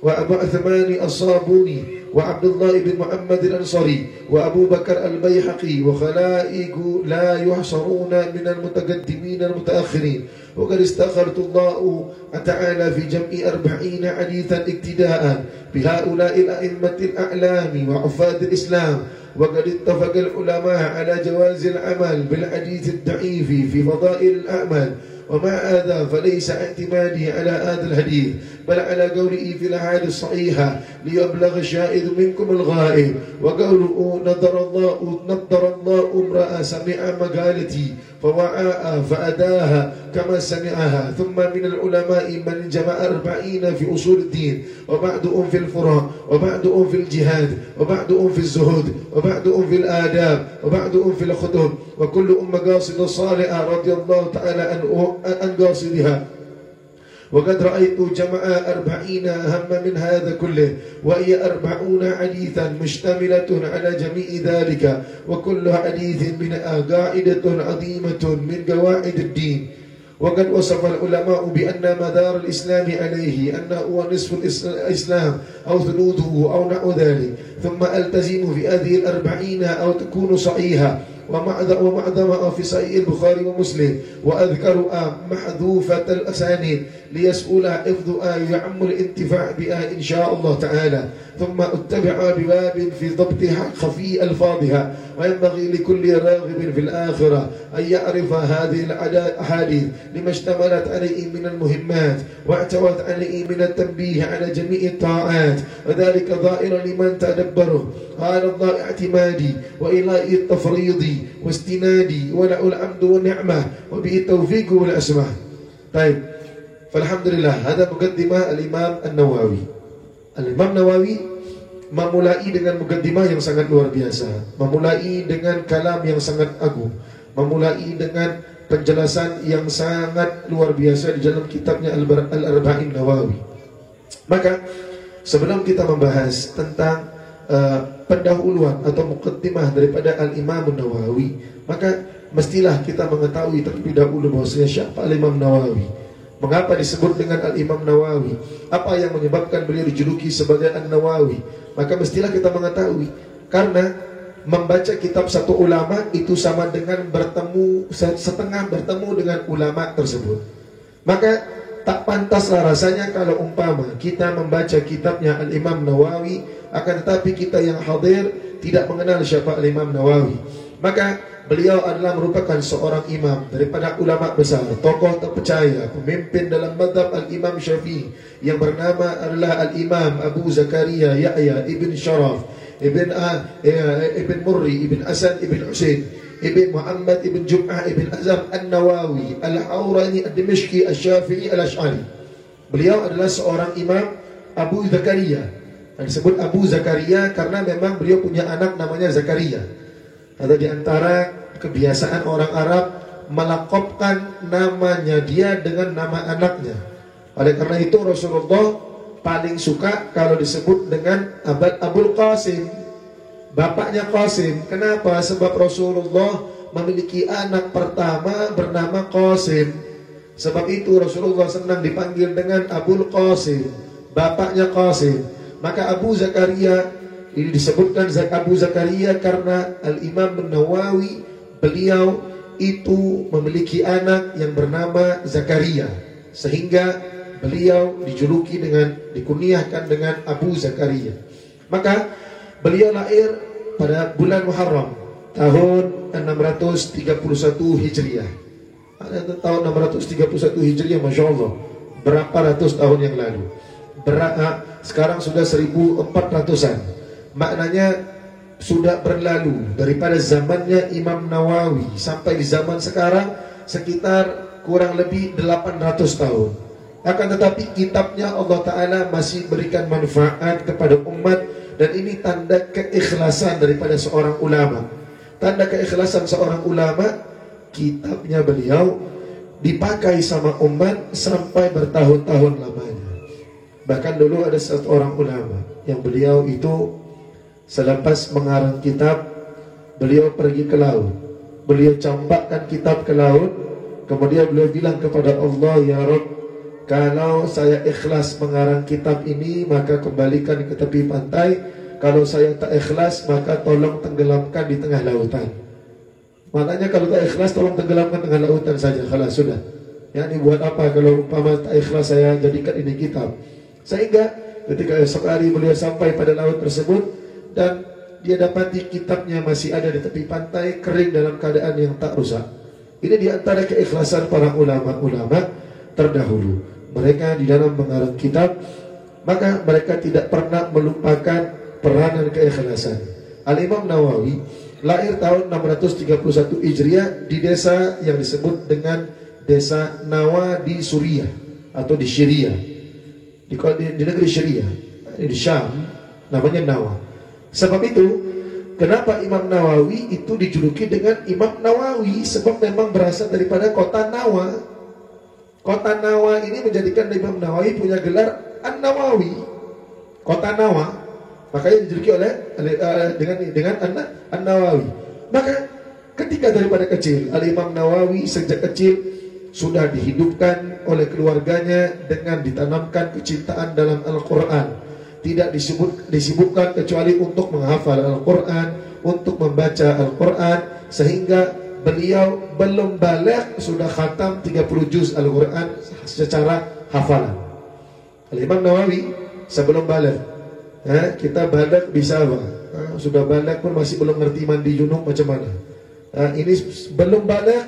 وأبو عثمان الصابوني وعبد الله بن محمد الأنصاري وأبو بكر البيهقي وخلائق لا يحصرون من المتقدمين المتأخرين وقد استخرت الله تعالى في جمع 40 حديثا اقتداء بهؤلاء الأئمة الأعلام وعفاة الإسلام وقد اتفق العلماء على جواز العمل بالحديث الضعيف في فضائل الأعمال ومع هذا فليس اعتمادي على هذا الحديث بل على قوله في الأحاديث الصحيحة ليبلغ الشاهد منكم الغائب وقوله نضر الله امرأ سمع مقالتي فوعاها فأداها كما سمعها ثم من العلماء من جمع 40 في أصول الدين وبعضهم في الفروع وبعضهم في الجهاد وبعضهم في الزهد وبعضهم في الآداب وبعضهم في الخطب وكل مقاصد صالحة رضي الله تعالى عن قاصدها وقد رأيت جمع 40 أهم من هذا كله وهي 40 حديثا مشتملة على جميع ذلك وكل حديث منها قاعدة عظيمة من قواعد الدين وقد وصف العلماء بأن مدار الإسلام عليه أنه هو نصف الإسلام أو ثلثه أو نحو ذلك ثم ألتزم في هذه 40 أو تكون صحيحة ومعظمها في صحيح البخاري ومسلم وأذكرها محذوفة الأسانيد ليسؤل حفظها يعم الانتفاع بها إن شاء الله تعالى ثم اتبع بباب في ضبطها خفي ألفاظها وينبغي لكل راغب في الآخرة أن يعرف هذه الأحاديث لما اشتملت عليه من المهمات واعتوت عليه من التنبيه على جميع الطاعات وذلك ظاهرا لمن تدبره قال الله اعتمادي وإلهي التفريضي واستنادي وله الحمد والنعمة وبه التوفيق والأسماء. طيب فالحمد لله هذا مقدمة الإمام النووي. Al-Imam Nawawi memulai dengan mukaddimah yang sangat luar biasa, memulai dengan kalam yang sangat agung, memulai dengan penjelasan yang sangat luar biasa di dalam kitabnya Al-Arba'in Nawawi. Maka sebelum kita membahas tentang pendahuluan atau mukaddimah daripada Al-Imam Nawawi, maka mestilah kita mengetahui terlebih dahulu bahwasanya siapa Al-Imam Nawawi. Mengapa disebut dengan Al-Imam Nawawi? Apa yang menyebabkan beliau dijuluki sebagai An-Nawawi? Maka mestilah kita mengetahui, karena membaca kitab satu ulama itu sama dengan setengah bertemu dengan ulama tersebut. Maka tak pantaslah rasanya kalau umpama kita membaca kitabnya Al-Imam Nawawi, akan tetapi kita yang hadir tidak mengenal siapa Al-Imam Nawawi. Maka beliau adalah merupakan seorang imam daripada ulama besar, tokoh terpercaya, pemimpin dalam madhab Al-Imam Syafi'i yang bernama adalah Al-Imam Abu Zakaria Yahya ibn Sharaf ibn Murri ibn Hasan ibn Husain ibn Muhammad ibn Jum'ah ibn Azam An-Nawawi Al-Awrani Ad-Dimashqi Al-Syafi'i Al-Ash'ari. Beliau adalah seorang imam Abu Zakaria. Disebut Abu Zakaria karena memang beliau punya anak namanya Zakaria. Ada di antara kebiasaan orang Arab melakopkan namanya dia dengan nama anaknya. Oleh karena itu Rasulullah paling suka kalau disebut dengan Abul Qasim, bapaknya Qasim. Kenapa? Sebab Rasulullah memiliki anak pertama bernama Qasim. Sebab itu Rasulullah senang dipanggil dengan Abul Qasim, bapaknya Qasim. Maka Abu Zakaria ini disebutkan Abu Zakaria karena Al-Imam Nawawi beliau itu memiliki anak yang bernama Zakaria, sehingga beliau dijuluki dikuniahkan dengan Abu Zakaria. Maka beliau lahir pada bulan Muharram tahun 631 Hijriah. Tahun 631 Hijriah, Masya Allah, berapa ratus tahun yang lalu. Sekarang sudah 1400-an. Maknanya sudah berlalu daripada zamannya Imam Nawawi sampai di zaman sekarang sekitar kurang lebih 800 tahun. Akan tetapi kitabnya Allah Ta'ala masih berikan manfaat kepada umat, dan ini tanda keikhlasan daripada seorang ulama. Tanda keikhlasan seorang ulama, kitabnya beliau dipakai sama umat sampai bertahun-tahun lamanya. Bahkan dulu ada satu orang ulama yang beliau itu selepas mengarang kitab, beliau pergi ke laut. Beliau campakkan kitab ke laut, kemudian beliau bilang kepada Allah, "Ya Rabb, kalau saya ikhlas mengarang kitab ini, maka kembalikan ke tepi pantai. Kalau saya tak ikhlas, maka tolong tenggelamkan di tengah lautan." Maknanya kalau tak ikhlas, tolong tenggelamkan tengah lautan saja. Khalas, sudah. Ya, ini buat apa kalau umpama tak ikhlas saya jadikan ini kitab. Sehingga ketika esok hari beliau sampai pada laut tersebut, dan dia dapati kitabnya masih ada di tepi pantai, kering dalam keadaan yang tak rusak. Ini diantara keikhlasan para ulama-ulama terdahulu. Mereka di dalam mengarang kitab, maka mereka tidak pernah melupakan peranan keikhlasan. Al-Imam Nawawi lahir tahun 631 Hijriah di desa yang disebut dengan desa Nawa di Suriah atau di Syria, di negeri Syria, di Syam, namanya Nawa. Sebab itu kenapa Imam Nawawi itu dijuluki dengan Imam Nawawi, sebab memang berasal daripada kota Nawa. Kota Nawa ini menjadikan Imam Nawawi punya gelar An-Nawawi, kota Nawa. Makanya dijuluki dengan An-Nawawi. Maka ketika daripada kecil, Al-Imam Nawawi sejak kecil sudah dihidupkan oleh keluarganya dengan ditanamkan kecintaan dalam Al-Quran. Tidak disibukkan kecuali untuk menghafal Al-Quran, untuk membaca Al-Quran, sehingga beliau belum balik sudah khatam 30 juz Al-Quran secara hafalan. Al-Imam Nawawi sebelum balik, kita balik bisa apa? Sudah balik pun masih belum ngerti mandi junub macam mana. Ini belum balik,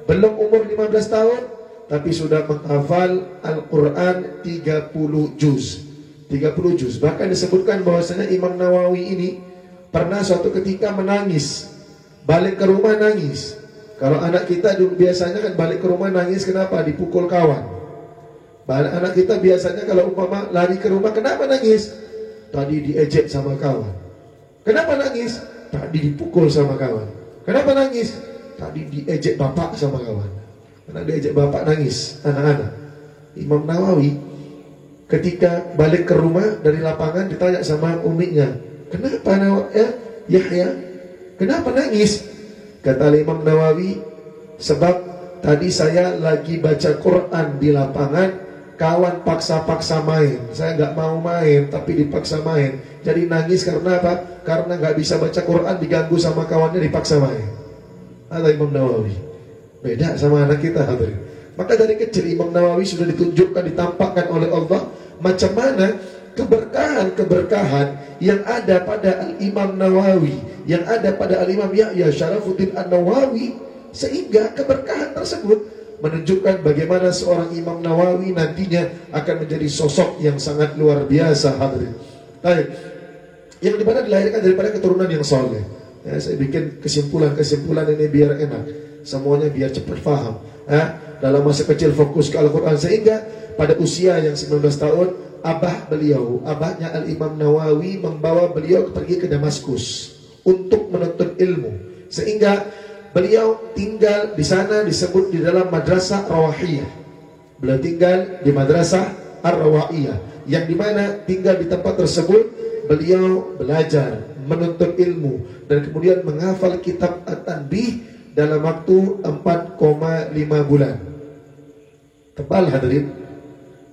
belum umur 15 tahun, tapi sudah menghafal Al-Quran 30 juz. 30 juz. Bahkan disebutkan bahwasanya Imam Nawawi ini pernah suatu ketika menangis. Balik ke rumah nangis. Kalau anak kita dulu biasanya kan balik ke rumah nangis, kenapa? Dipukul kawan. Anak kita biasanya kalau umpama lari ke rumah, kenapa nangis? Tadi diejek sama kawan. Kenapa nangis? Tadi dipukul sama kawan. Kenapa nangis? Tadi diejek bapak sama kawan. Karena diejek bapak nangis anak-anak. Imam Nawawi ketika balik ke rumah dari lapangan ditanya sama uminya, "Kenapa Yahya? Kenapa nangis?" Kata Imam Nawawi, "Sebab tadi saya lagi baca Quran di lapangan, kawan paksa-paksa main. Saya nggak mau main, tapi dipaksa main. Jadi nangis karena apa? Karena nggak bisa baca Quran, diganggu sama kawannya, dipaksa main." Kata Imam Nawawi. Beda sama anak kita, hadirin. Maka dari kecil Imam Nawawi sudah ditunjukkan, ditampakkan oleh Allah macam mana keberkahan yang ada pada Al-Imam Nawawi, yang ada pada Al-Imam Yahya Syarafuddin An-Nawawi, sehingga keberkahan tersebut menunjukkan bagaimana seorang Imam Nawawi nantinya akan menjadi sosok yang sangat luar biasa, hadirin. Baik, yang dimana dilahirkan daripada keturunan yang soleh. Saya bikin kesimpulan ini biar enak, semuanya biar cepat paham. Dalam masa kecil fokus ke Al-Quran, sehingga pada usia yang 19 tahun abahnya Al-Imam Nawawi membawa beliau pergi ke Damaskus untuk menuntut ilmu, sehingga beliau tinggal di sana, disebut di dalam madrasah Rawahiyah. Beliau tinggal di madrasah Ar-Rawahiyah, yang dimana tinggal di tempat tersebut beliau belajar, menuntut ilmu, dan kemudian menghafal kitab At-Tanbih dalam waktu 4,5 bulan. Tebal, hadirin.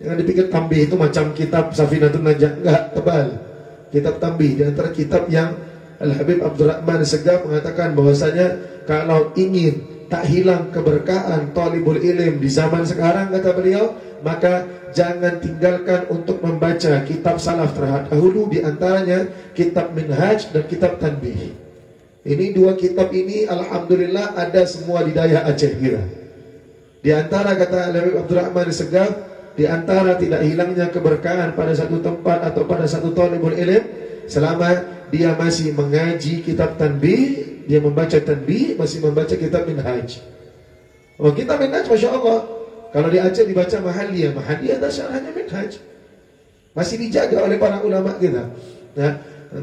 Jangan dipikir Tanbih itu macam kitab Safinatun Najah. Enggak, tebal. Kitab Tanbih di antara kitab yang Al-Habib Abdurrahman Segaf mengatakan bahwasanya kalau ingin tak hilang keberkahan talibul ilm di zaman sekarang, kata beliau, maka jangan tinggalkan untuk membaca kitab salaf terdahulu, di antaranya kitab Minhaj dan kitab Tanbih. Ini dua kitab ini alhamdulillah ada semua di daerah Aceh kira. Di antara, kata Al-Habib Abdurrahman Segaf, di antara tidak hilangnya keberkahan pada satu tempat atau pada satu talibul ilm, selama dia masih mengaji kitab tanbih, dia membaca tanbih, masih membaca kitab minhaj. Oh, kitab minhaj Masya Allah, kalau di Aceh dibaca Mahalliyah ada syarahnya minhaj, masih dijaga oleh para ulama kita. Nah,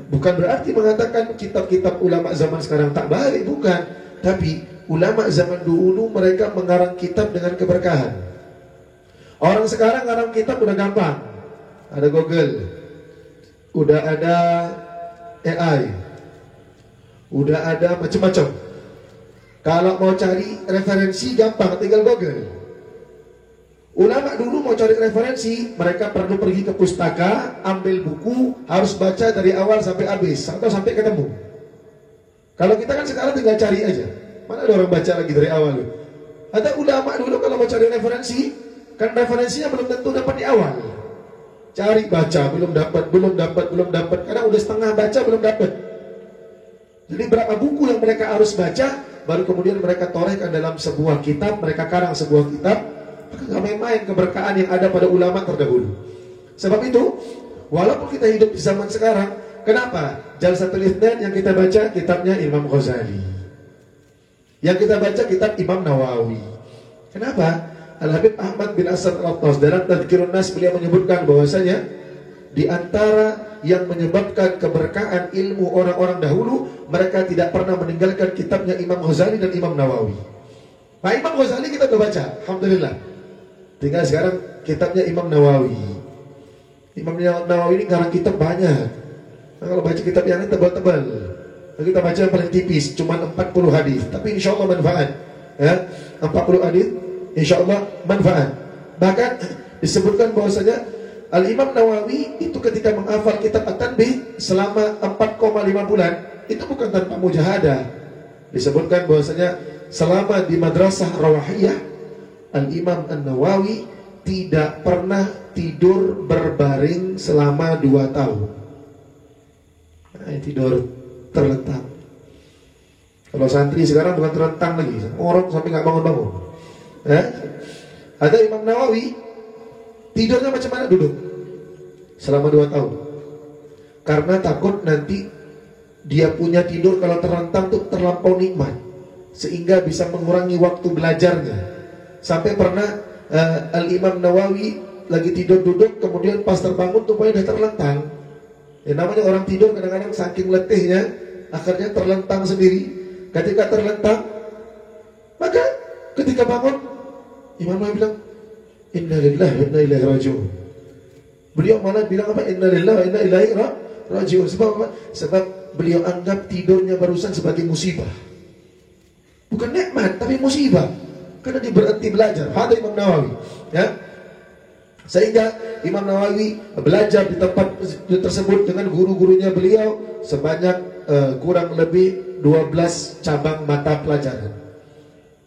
bukan berarti mengatakan kitab-kitab ulama zaman sekarang tak baik, bukan. Tapi ulama zaman dulu mereka mengarang kitab dengan keberkahan. Orang sekarang ngarang kitab udah gampang, ada Google, udah ada AI, udah ada macam-macam. Kalau mau cari referensi gampang, tinggal Google. Ulama dulu mau cari referensi, mereka perlu pergi ke pustaka, ambil buku, harus baca dari awal sampai habis atau sampai ketemu. Kalau kita kan sekarang tinggal cari aja, mana ada orang baca lagi dari awal. Ada ulama dulu kalau mau cari referensi, kan referensinya belum tentu dapat di awal. Cari baca, belum dapat, karena udah setengah baca belum dapat. Jadi berapa buku yang mereka harus baca, baru kemudian mereka torehkan dalam sebuah kitab, mereka karang sebuah kitab. Maka gak main-main keberkahan yang ada pada ulama terdahulu. Sebab itu, walaupun kita hidup di zaman sekarang, kenapa? Jalsatul Itsnain yang kita baca kitabnya Imam Ghazali, yang kita baca kitab Imam Nawawi. Kenapa? Al-Habib Ahmad bin Asad Al-Attas dalam Tadhkirun Nas beliau menyebutkan bahwasanya di antara yang menyebabkan keberkahan ilmu orang-orang dahulu, mereka tidak pernah meninggalkan kitabnya Imam Ghazali dan Imam Nawawi. Nah, Imam Ghazali kita sudah baca, alhamdulillah. Tinggal sekarang kitabnya Imam Nawawi. Imam Nawawi ini karang kitab banyak. Nah, kalau baca kitab yang ini tebal-tebal, kita baca yang paling tipis, cuma 40 hadis, tapi insya Allah manfaat. Ya, 40 hadis, insya Allah manfaat. Bahkan disebutkan bahwasanya Al-Imam Nawawi itu ketika menghafal kitab At-Tanbih selama 4,5 bulan, itu bukan tanpa mujahadah. Disebutkan bahwasanya selama di madrasah Rawahiyah, Al-Imam An-Nawawi tidak pernah tidur berbaring selama 2 tahun. Nah, tidur terlentang. Kalau santri sekarang bukan terlentang lagi, orang sampai nggak bangun-bangun. Ada Imam Nawawi tidurnya macam mana? Duduk selama 2 tahun, karena takut nanti dia punya tidur kalau terlentang tuh terlampau nikmat, sehingga bisa mengurangi waktu belajarnya. Sampai pernah Al-Imam Nawawi lagi tidur duduk, kemudian pas terbangun tubuhnya udah terlentang. Ya, namanya orang tidur kadang-kadang saking letihnya akhirnya terlentang sendiri. Ketika terlentang, maka ketika bangun Imam Nawawi bilang, Inna lillahi wa inna ilaihi raji'un. Beliau malah bilang apa? Inna lillahi wa inna ilaihi raji'un. Sebab apa? Sebab beliau anggap tidurnya barusan sebagai musibah. Bukan nikmat, tapi musibah. Karena dia berhenti belajar. Ada Imam Nawawi, ya. Sehingga Imam Nawawi belajar di tempat tersebut dengan guru-gurunya beliau sebanyak kurang lebih 12 cabang mata pelajaran.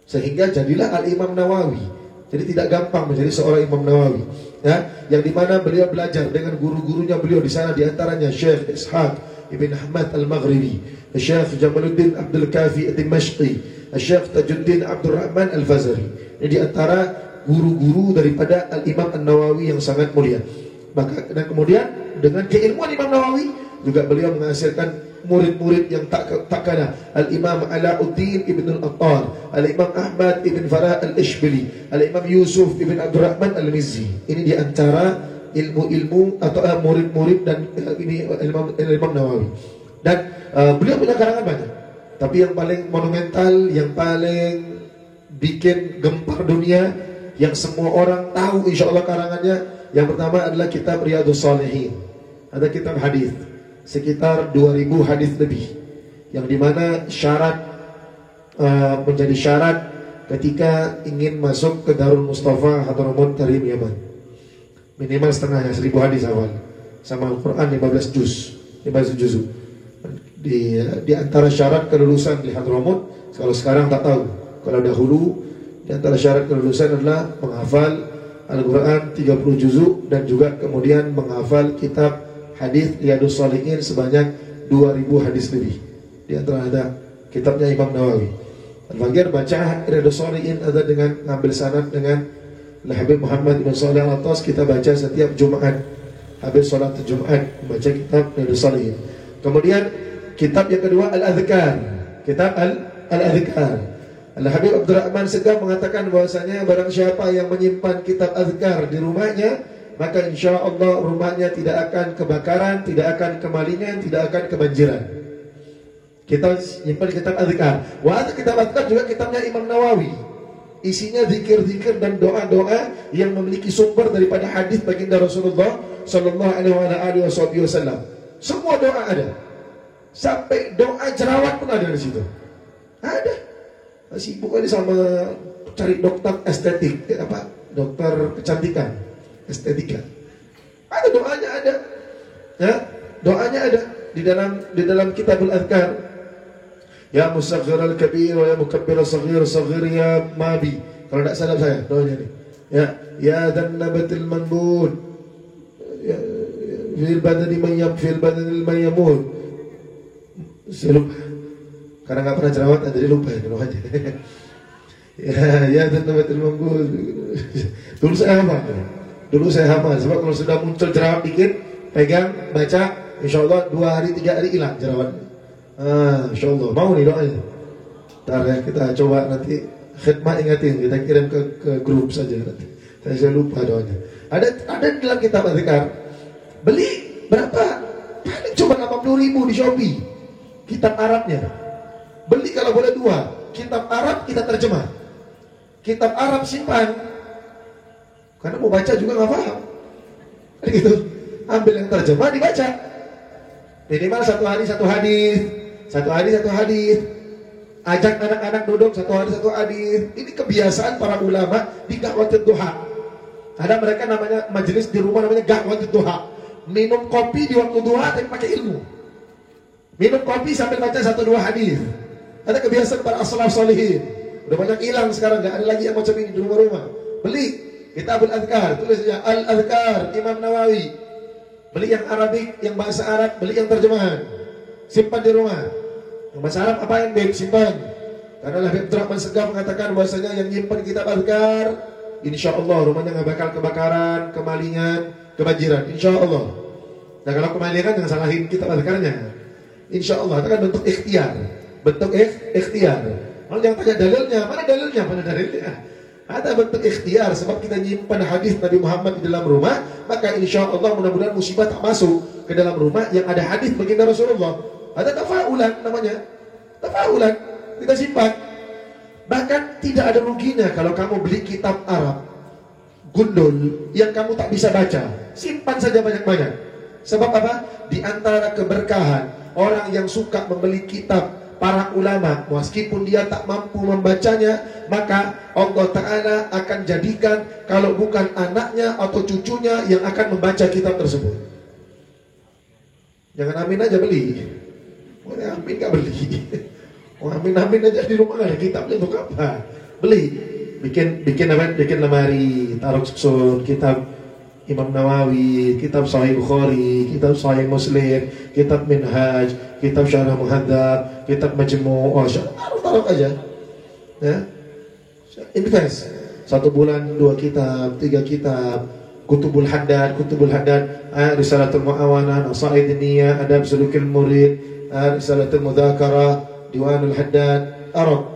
Sehingga jadilah Al-Imam Nawawi. Jadi tidak gampang menjadi seorang Imam Nawawi, ya. Yang dimana beliau belajar dengan guru-gurunya beliau di sana, di antaranya Syekh Ishaq Ibn Ahmad Al-Maghribi, Syekh Jamaluddin Abdul Kafi Ad-Dimashqi, Syekh Tajuddin Abdul Rahman Al-Fazari. Ini di antara guru-guru daripada Al-Imam An-Nawawi yang sangat mulia. Maka dan kemudian dengan keilmuan Imam Nawawi juga beliau menghasilkan murid-murid yang tak kalah. Al-Imam Alauddin Ibn Al-Attar, Al-Imam Ahmad Ibn Farah Al-Ishbili, Al-Imam Yusuf Ibn Abdul Rahman Al-Mizzi. Ini di antara ilmu-ilmu atau murid-murid dan ini Imam Nawawi. Dan beliau punya karangan banyak. Tapi yang paling monumental, yang paling bikin gempar dunia, yang semua orang tahu insya Allah karangannya, yang pertama adalah kitab Riyadhus Shalihin. Ada kitab hadis sekitar 2000 hadis lebih, yang dimana syarat menjadi syarat ketika ingin masuk ke Darul Mustafa Hadramut Karim Yaman, minimal setengahnya 1000 hadis awal, sama Al-Quran 15 juz, 15 juz. Di antara syarat kelulusan di Hadramut, kalau sekarang tak tahu, kalau dahulu di antara syarat kelulusan adalah menghafal Al-Quran 30 juzuk dan juga kemudian menghafal kitab hadis Riyadhus Shalihin sebanyak 2000 hadis lebih. Di antara ada kitabnya Imam Nawawi. Al-Faqir baca Riyadhus Shalihin ada dengan ngambil sanad dengan Habib Muhammad bin Shalih Al-Attas, kita baca setiap Jumat habis sholat Jumat membaca kitab Riyadhus Shalihin. Kemudian kitab yang kedua Al-Adhkar, kitab Al-Adhkar. Al-Habib Abdurrahman Segaf mengatakan bahwasanya barang siapa yang menyimpan kitab Adhkar di rumahnya, maka insya Allah rumahnya tidak akan kebakaran, tidak akan kemalingan, tidak akan kebanjiran. Kita simpan kitab Adhkar. Wah, kitab Adhkar juga kitabnya Imam Nawawi. Isinya zikir-zikir dan doa-doa yang memiliki sumber daripada hadis baginda Rasulullah sallallahu alaihi wasallam. Semua doa ada. Sampai doa jerawat pun ada di situ. Ada. Sibuk aja sama cari dokter estetik, dokter kecantikan, estetika. Ada doanya ada. Ya, doanya ada di dalam kitabul Adhkar. Ya musaghir al-kabir wa ya mukabbir al-saghir saghir ya mabi. Kalau tidak salah saya doanya ini. Ya dhannabatil manbud. Ya fil badani man yamut. Saya lupa. Karena nggak pernah jerawat, jadi lupa ya doanya. Ya dhannabatil manbud. Dulu saya hafal. Sebab kalau sudah muncul jerawat dikit, pegang, baca, insya Allah 2 hari 3 hari hilang jerawatnya. Insya Allah mau nih doanya. Ntar ya kita coba nanti khidmat ingatin, kita kirim ke grup saja nanti. Saya lupa doanya. Ada dalam kitab Adhkar. Beli berapa? Paling cuma 80.000 di Shopee. Kitab Arabnya. Beli kalau boleh 2. Kitab Arab kita terjemah. Kitab Arab simpan. Karena mau baca juga nggak paham. Gitu. Ambil yang terjemah dibaca. Minimal 1 hari 1 hadis. 1 hari 1 hadis. Ajak anak-anak duduk 1 hari 1 hadis. Ini kebiasaan para ulama di Gahwatul Duha. Ada mereka namanya majelis di rumah namanya Gahwatul Duha. Minum kopi di waktu duha tapi pakai ilmu. Minum kopi sambil baca 1-2 hadis. Ada kebiasaan para as-salaf sholihin. Udah banyak hilang sekarang, nggak ada lagi yang macam ini di rumah-rumah. Beli Kitabul Adhkar, tulis saja Al-Adhkar Imam Nawawi. Beli yang Arabik, yang bahasa Arab, beli yang terjemahan. Simpan di rumah. Yang bahasa Arab apain, Beb? Simpan. Karena Habib Abdurrahman Segaf mengatakan bahwasanya yang nyimpan kitab Adhkar, insya Allah rumahnya nggak bakal kebakaran, kemalingan, kebanjiran. Insya Allah. Nah kalau kemalingan jangan salahin kitab Adhkarnya. Insya Allah itu kan bentuk ikhtiar. Bentuk ikhtiar. Kalau jangan tanya dalilnya, mana dalilnya? Mana dalilnya? Ada bentuk ikhtiar sebab kita nyimpan hadis Nabi Muhammad di dalam rumah, maka insya Allah mudah-mudahan musibah tak masuk ke dalam rumah yang ada hadis baginda Rasulullah. Ada tafaulan namanya. Tafaulan kita simpan. Bahkan tidak ada ruginya kalau kamu beli kitab Arab gundul yang kamu tak bisa baca. Simpan saja banyak-banyak. Sebab apa? Di antara keberkahan orang yang suka membeli kitab para ulama, meskipun dia tak mampu membacanya, maka Allah Ta'ala akan jadikan kalau bukan anaknya atau cucunya yang akan membaca kitab tersebut. Jangan amin aja beli. Amin gak beli. Amin aja di rumah ada kitabnya untuk apa? Beli. Bikin apa? Bikin lemari, taruh susun kitab Imam Nawawi, kitab Sahih Bukhari, kitab Sahih Muslim, kitab Minhaj, kitab Syarah Muhadzab, kitab Majmu', taruh aja. Ya. Invest. 1 bulan 2 kitab, 3 kitab, Kutubul Haddad, Risalatul Mu'awanah, Nasaid Niyah, Adab Sulukil Murid, Risalatul Mudzakarah, Diwanul Haddad, Arab.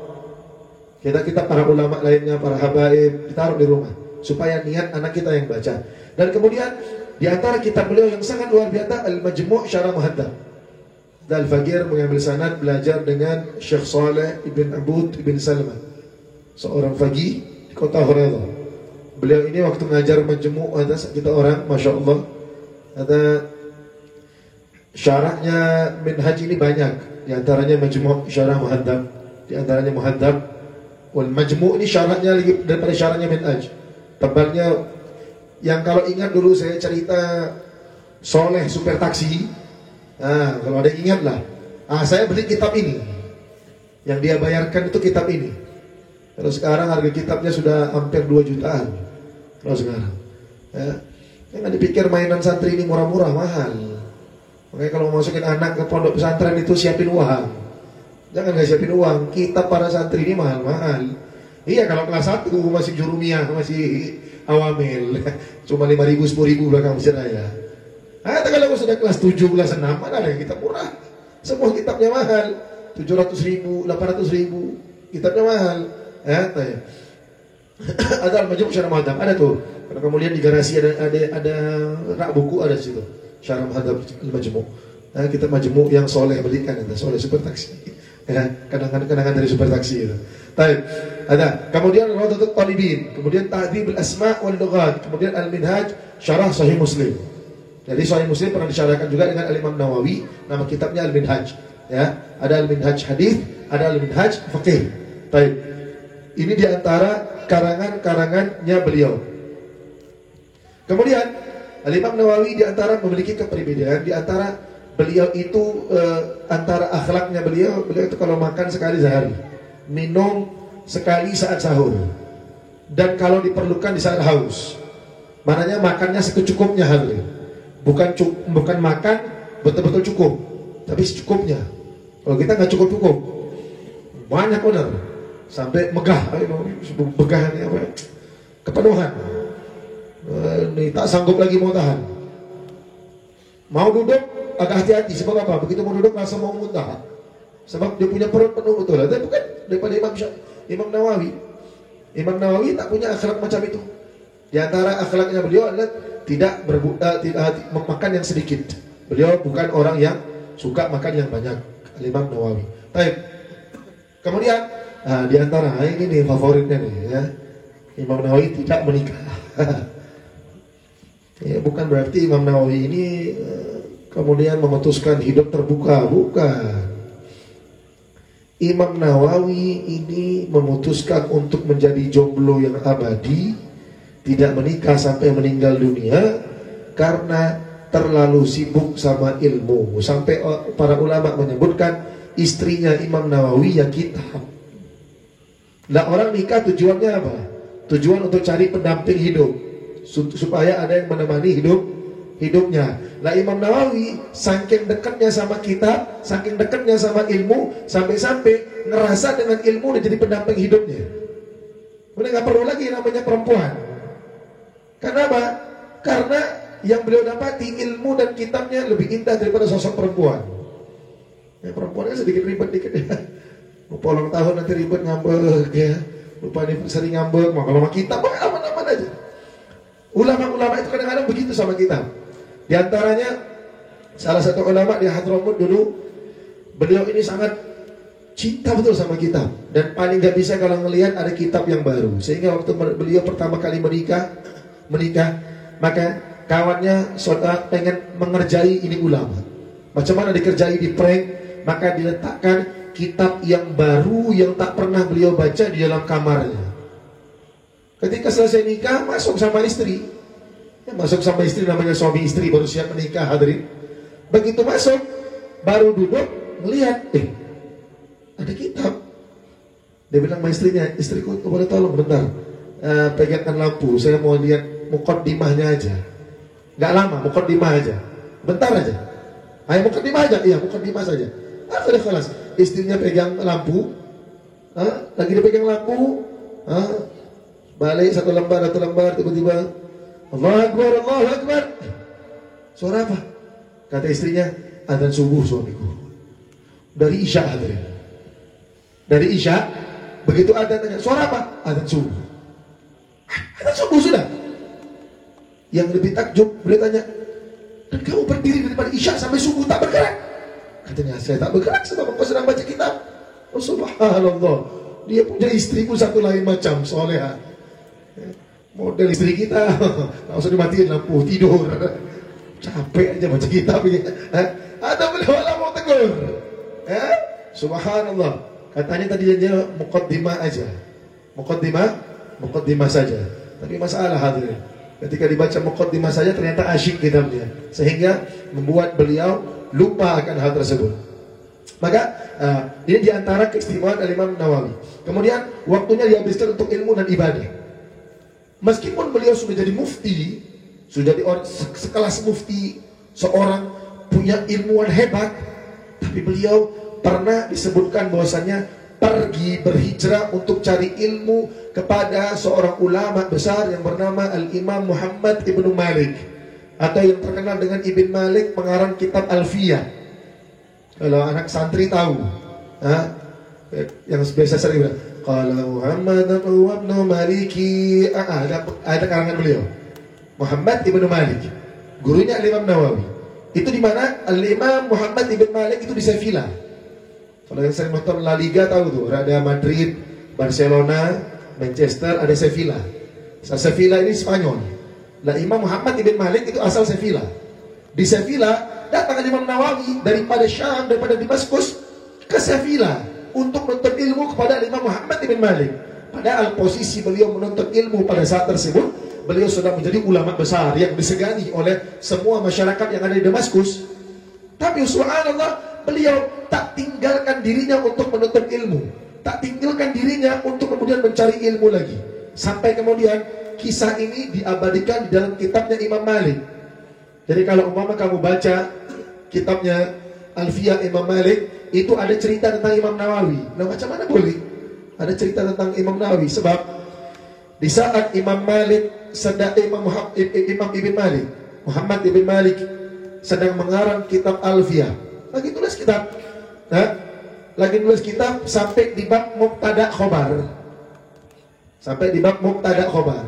Kitab-kitab para ulama lainnya, para habaib, ditaruh di rumah supaya niat anak kita yang baca. Dan kemudian di antara kitab beliau yang sangat luar biasa Al-Majmu' Syarah Muhadzab. Al-Faqir mengambil sanad belajar dengan Syekh Saleh Ibn Abud Ibn Salman, seorang faqih di kota Hurairah. Beliau ini waktu mengajar Majmu' ada kita orang, Masya Allah, ada syarahnya Minhaj ini banyak. Di antaranya Majmu' Syarah Muhadzab, di antaranya Muhadzab. Wal Majmu' ini syarahnya lagi daripada syarahnya Minhaj. Tebalnya yang kalau ingat dulu saya cerita Soleh Super Taksi. Nah, kalau ada yang ingat lah. Saya beli kitab ini. Yang dia bayarkan itu kitab ini. Kalau sekarang harga kitabnya sudah hampir 2 jutaan. Kalau sekarang. Ya. Jangan dipikir mainan santri ini murah-murah, mahal. Makanya kalau mau masukin anak ke pondok pesantren itu siapin uang. Jangan gak siapin uang. Kitab para santri ini mahal-mahal. Iya kalau kelas 1 masih jurumiyah, masih awamil, cuma 5.000, 10.000 belakang masjid raya. Kalau sudah kelas 7, kelas 6, mana ada yang kitab murah? Semua kitabnya mahal. 700.000, 800.000, kitabnya mahal. Ada Al-Majmu' Syarah Muhadzab, ada tuh. Kalau kamu lihat di garasi ada rak buku ada di situ. Syarah Muhadzab Al-Majmu'. Kitab Majmu' yang Soleh belikan, ada Soleh Super Taksi. Kenangan dari Super Taksi itu. Baik, ada. Kemudian Rawdatul Talibin, kemudian Ta'dzibul Asma' wal Lughat, kemudian Al-Minhaj Syarah Sahih Muslim. Jadi Sahih Muslim pernah disyarahkan juga dengan Al-Imam Nawawi, nama kitabnya Al-Minhaj. Ya, ada Al-Minhaj hadis, ada Al-Minhaj fikih. Baik. Ini diantara karangan-karangannya beliau. Kemudian Al-Imam Nawawi diantara memiliki kepribadian, diantara beliau itu antara akhlaknya beliau itu kalau makan sekali sehari, minum sekali saat sahur, dan kalau diperlukan di saat haus. Maknanya makannya secukupnya hadir. Bukan makan betul-betul cukup, tapi secukupnya. Kalau kita nggak cukup, banyak benar, sampai megah, megah ini apa? Kepenuhan. Ini tak sanggup lagi mau tahan. Mau duduk agak hati-hati, sebab apa? Begitu mau duduk langsung mau muntah. Sebab dia punya perut penuh betul. Tapi bukan daripada Imam Nawawi. Imam Nawawi tak punya akhlak macam itu. Di antara akhlaknya beliau adalah tidak makan yang sedikit. Beliau bukan orang yang suka makan yang banyak. Imam Nawawi. Baik. Kemudian di antara ini nih favoritnya nih ya. Imam Nawawi tidak menikah. Ya, bukan berarti Imam Nawawi ini kemudian memutuskan hidup terbuka, bukan. Imam Nawawi ini memutuskan untuk menjadi jomblo yang abadi, tidak menikah sampai meninggal dunia karena terlalu sibuk sama ilmu. Sampai para ulama menyebutkan istrinya Imam Nawawi ya kitab. Nah, orang nikah tujuannya apa? Tujuan untuk cari pendamping hidup, supaya ada yang menemani hidupnya. Nah, Imam Nawawi saking dekatnya sama kitab, saking dekatnya sama ilmu, sampai-sampai ngerasa dengan ilmu udah jadi pendamping hidupnya. Udah nggak perlu lagi namanya perempuan. Karena apa? Karena yang beliau dapati ilmu dan kitabnya lebih indah daripada sosok perempuan. Ya, perempuannya sedikit ribet dikit ya. Lupa ulang tahun nanti ribet ngambek ya. Lupa anniversary ngambek. Kalau sama kitab aman-aman aja. Ulama-ulama itu kadang-kadang begitu sama kitab. Di antaranya salah satu ulama di Hadramut dulu, beliau ini sangat cinta betul sama kitab, dan paling gak bisa kalau ngelihat ada kitab yang baru. Sehingga waktu beliau pertama kali menikah, maka kawannya pengen mengerjai ini ulama. Macam mana dikerjai, di prank, maka diletakkan kitab yang baru yang tak pernah beliau baca di dalam kamarnya. Ketika selesai nikah, masuk sama istri. Masuk sama istri, namanya suami istri baru siap menikah, hadirin. Begitu masuk, baru duduk, melihat, ada kitab. Dia bilang sama istrinya, istriku boleh tolong bentar, pegangkan lampu, saya mau lihat muqaddimahnya aja. Gak lama, muqaddimah aja, bentar aja. Ayo muqaddimah aja, iya muqaddimah saja. Sudah kelas, istrinya pegang lampu, lagi dia pegang lampu, balik satu lembar, tiba-tiba Allahu Akbar, Allahu Akbar. Suara apa? Kata istrinya, adzan subuh suamiku. Dari Isya, hadirin. Dari Isya, begitu adzan tanya, suara apa? Adzan subuh. Adzan subuh sudah. Yang lebih takjub, beliau tanya, dan kamu berdiri daripada Isya sampai subuh tak bergerak? Katanya, saya tak bergerak sebab aku sedang baca kitab. Oh subhanallah. Dia punya istri pun satu lain macam, soleha. Model istri kita, langsung dimatiin lampu, tidur. Capek aja baca kitab ini. Ada beliau mau tegur. Subhanallah. Katanya tadi dia muqaddimah aja. Muqaddimah saja. Tapi masalah hadirin, ketika dibaca muqaddimah saja ternyata asyik kitabnya, sehingga membuat beliau lupa akan hal tersebut. Maka ini diantara keistimewaan Imam Nawawi. Kemudian waktunya dihabiskan untuk ilmu dan ibadah. Meskipun beliau sudah jadi mufti, sudah jadi orang sekelas mufti, seorang punya ilmuwan hebat, tapi beliau pernah disebutkan bahwasannya pergi berhijrah untuk cari ilmu kepada seorang ulama besar yang bernama Al-Imam Muhammad Ibnu Malik. atau yang terkenal dengan Ibn Malik pengarang kitab Alfiyah. Kalau anak santri tahu, yang biasa sering bilang, kalau Muhammad ibn Maliki, ada karangan beliau, Muhammad ibn Malik, gurunya Imam Nawawi. Itu di mana Al-Imam Muhammad ibn Malik itu di Sevilla. Kalau yang sering nonton La Liga tahu tuh, ada Madrid, Barcelona, Manchester, ada Sevilla. Sevilla ini Spanyol. Nah, Imam Muhammad ibn Malik itu asal Sevilla. Di Sevilla datang Imam Nawawi daripada Syam, daripada Damaskus ke Sevilla untuk menuntut ilmu kepada Imam Muhammad ibn Malik. Padahal posisi beliau menuntut ilmu pada saat tersebut, beliau sudah menjadi ulama besar yang disegani oleh semua masyarakat yang ada di Damaskus. Tapi subhanallah, beliau tak tinggalkan dirinya untuk menuntut ilmu, tak tinggalkan dirinya untuk kemudian mencari ilmu lagi. Sampai kemudian kisah ini diabadikan di dalam kitabnya Imam Malik. Jadi kalau umpama kamu baca kitabnya Alfiyah Imam Malik, itu ada cerita tentang Imam Nawawi. Nah, macam mana boleh ada cerita tentang Imam Nawawi? Sebab di saat Imam Malik sedang Imam Ibn Malik, Muhammad Ibn Malik sedang mengarang kitab Alfiyah, lagi tulis kitab, sampai di bab Mubtada Khobar. Sampai di bab Mubtada Khobar.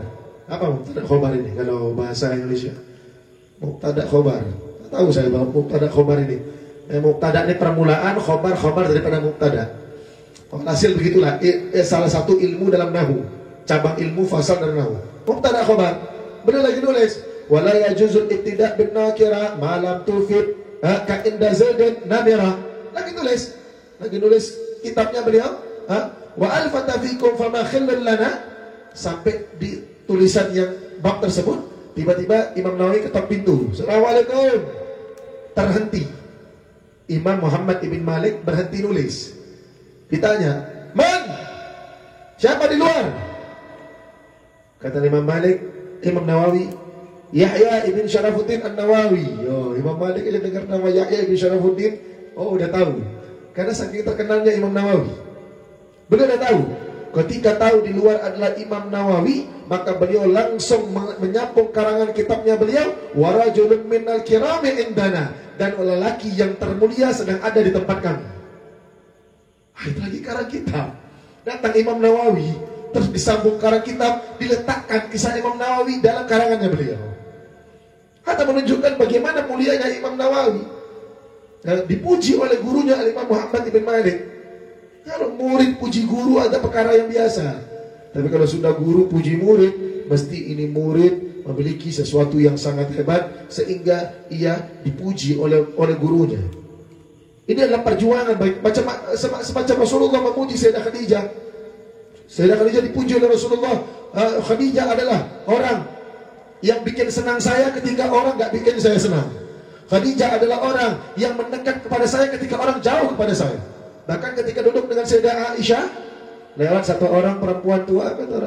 Apa Mubtada Khobar ini kalau bahasa Indonesia? Mubtada Khobar. Tahu saya bahwa Mubtada Khobar ini. Mubtada ini permulaan, khobar daripada Mubtada. Hasil begitulah. Salah satu ilmu dalam nahu, cabang ilmu fasal dari nahu. Mubtada Khobar. Beliau lagi nulis, wala yajuzul ibtida' bin nakira ma lam tufid ka inda zaidin namira. Lagi nulis kitabnya beliau, wa alfata fikum fama khillul lana. Sampai di tulisan yang bab tersebut, tiba-tiba Imam Nawawi ketok pintu. Assalamualaikum. Terhenti. Imam Muhammad ibn Malik berhenti nulis. Ditanya, "Man? Siapa di luar?" Kata Imam Nawawi, "Yahya ibn Syarafuddin An-Nawawi." Oh, Imam Malik ini dengar nama Yahya ibn Syarafuddin, oh udah tahu. Karena saking terkenalnya Imam Nawawi. Beliau udah tahu. Ketika tahu di luar adalah Imam Nawawi, maka beliau langsung menyampung karangan kitabnya beliau, warajulun minal kirami indana, dan lelaki yang termulia sedang ada di tempat kami. Itu lagi karang kitab. Datang Imam Nawawi, terus disambung karang kitab, diletakkan kisah Imam Nawawi dalam karangannya beliau. Hatta menunjukkan bagaimana mulianya Imam Nawawi. Dipuji oleh gurunya Imam Muhammad ibn Malik. Kalau murid puji guru ada perkara yang biasa. Tapi kalau sudah guru puji murid, mesti ini murid memiliki sesuatu yang sangat hebat sehingga ia dipuji oleh gurunya. Ini adalah perjuangan baik semacam Rasulullah memuji Sayyidah Khadijah. Sayyidah Khadijah dipuji oleh Rasulullah. Khadijah adalah orang yang bikin senang saya ketika orang gak bikin saya senang. Khadijah adalah orang yang mendekat kepada saya ketika orang jauh kepada saya. Bahkan ketika duduk dengan Sayyidah Aisyah, lewat satu orang perempuan tua, kata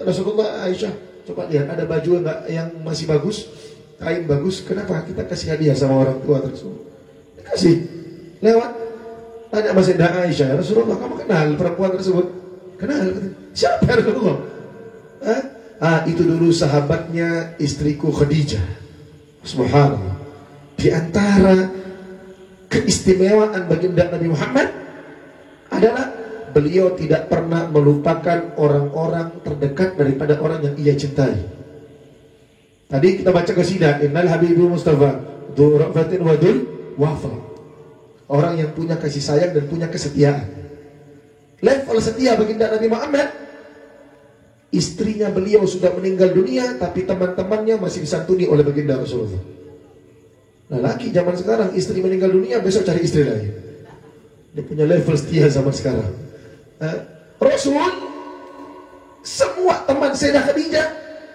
Rasulullah, "Aisyah, coba lihat ada baju yang masih bagus, kain bagus, kenapa kita kasih hadiah sama orang tua tersebut?" Dikasih. Lewat, tanya sama Sayyidah Aisyah, "Rasulullah, kamu kenal perempuan tersebut?" "Kenal." "Siapa Rasulullah?" Itu dulu sahabatnya istriku Khadijah. Subhanallah. Di antara keistimewaan baginda Nabi Muhammad adalah beliau tidak pernah melupakan orang-orang terdekat daripada orang yang ia cintai. Tadi kita baca qasidah, Innal Habibul Mustafa Dhu Rafatin Wadul Wafa. Orang yang punya kasih sayang dan punya kesetiaan. Level setia baginda Nabi Muhammad. Istrinya beliau sudah meninggal dunia, tapi teman-temannya masih disantuni oleh baginda Rasulullah. Lelaki zaman sekarang istri meninggal dunia, besok cari istri lain. Dia punya level setia zaman sekarang. Rasul, semua teman Sayyidah Khadijah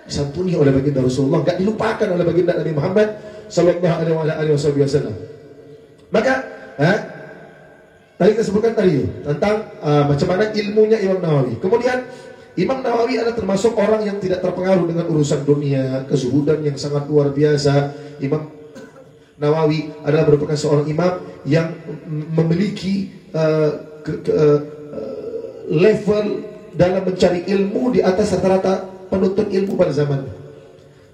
disantuni oleh baginda Rasulullah, gak dilupakan oleh baginda Nabi Muhammad sallallahu alaihi wasallam. Maka tadi kita sebutkan tadi tentang macam mana ilmunya Imam Nawawi. Kemudian Imam Nawawi adalah termasuk orang yang tidak terpengaruh dengan urusan dunia, kezuhudan yang sangat luar biasa. Imam Nawawi adalah merupakan seorang imam yang memiliki level dalam mencari ilmu di atas rata-rata penuntut ilmu pada zaman.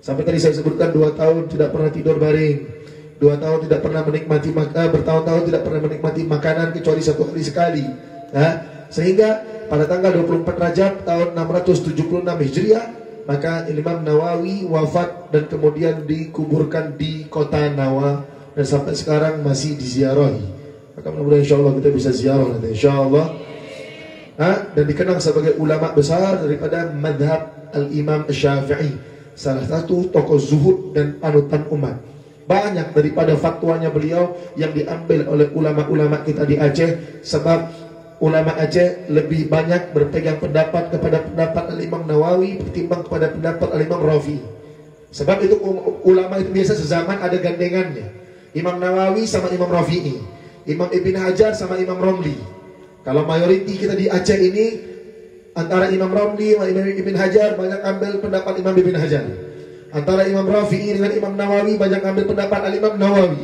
Sampai tadi saya sebutkan 2 tahun tidak pernah tidur baring, 2 tahun tidak pernah menikmati bertahun-tahun tidak pernah menikmati makanan kecuali 1 hari sekali. Sehingga pada tanggal 24 Rajab tahun 676 Hijriah, maka Imam Nawawi wafat dan kemudian dikuburkan di kota Nawa, dan sampai sekarang masih diziarahi. Maka mudah-mudahan insyaallah kita bisa ziarah nanti insyaallah. Dan dikenang sebagai ulama besar daripada madhab Al-Imam Syafi'i, salah satu tokoh zuhud dan panutan umat. Banyak daripada fatwanya beliau yang diambil oleh ulama-ulama kita di Aceh, sebab ulama Aceh lebih banyak berpegang pendapat kepada pendapat Al-Imam Nawawi ketimbang kepada pendapat Al-Imam Rafi. Sebab itu ulama itu biasa sezaman ada gandengannya, Imam Nawawi sama Imam Rafi'i, Imam Ibn Hajar sama Imam Romli. Kalau mayoriti kita di Aceh ini antara Imam Romli sama Imam Ibn Hajar, banyak ambil pendapat Imam Ibn Hajar. Antara Imam Rafi'i dengan Imam Nawawi, banyak ambil pendapat Al-Imam Nawawi.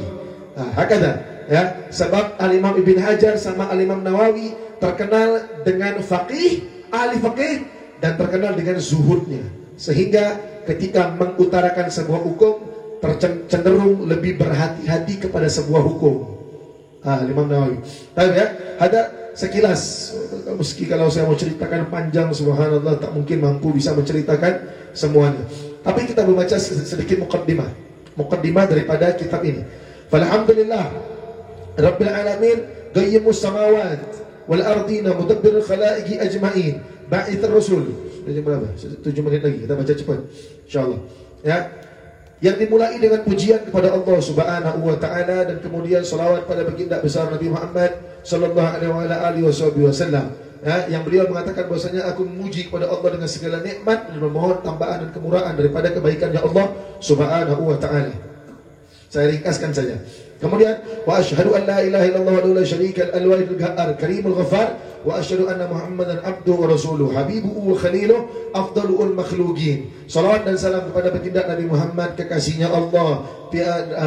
Hakada, ya. Sebab Al-Imam Ibn Hajar sama Al-Imam Nawawi terkenal dengan faqih, ahli faqih, dan terkenal dengan zuhudnya. Sehingga ketika mengutarakan sebuah hukum cenderung lebih berhati-hati kepada sebuah hukum. Imam Nawawi. Tapi ya, ada sekilas, meski kalau saya mau ceritakan panjang, subhanallah, tak mungkin mampu bisa menceritakan semuanya. Tapi kita membaca sedikit muqaddimah daripada kitab ini. Falhamdulillah Rabbil alamin, qayyimus samawat wal ardina, mudabbirul khalaiqi ajma'in, ba'ithur rasul. Sudah berapa? 7 menit lagi, kita baca cepat insyaallah. Ya. Yang dimulai dengan pujian kepada Allah Subhanahu wa taala, dan kemudian selawat pada baginda besar Nabi Muhammad sallallahu alaihi wasallam. Yang beliau mengatakan bahwasanya aku memuji kepada Allah dengan segala nikmat dan memohon tambahan dan kemurahan daripada kebaikannya Allah Subhanahu wa taala. Saya ringkaskan saja. Kemudian wa asyhadu an la ilaha illallah wa la syarika lahu al-wahidul qahhar karimul ghaffar wa asyhadu anna muhammadan abduhu wa rasuluhu habibuhu wa khaliluhu afdalul makhluqin. Salawat dan salam kepada baginda Nabi Muhammad, kekasihnya Allah,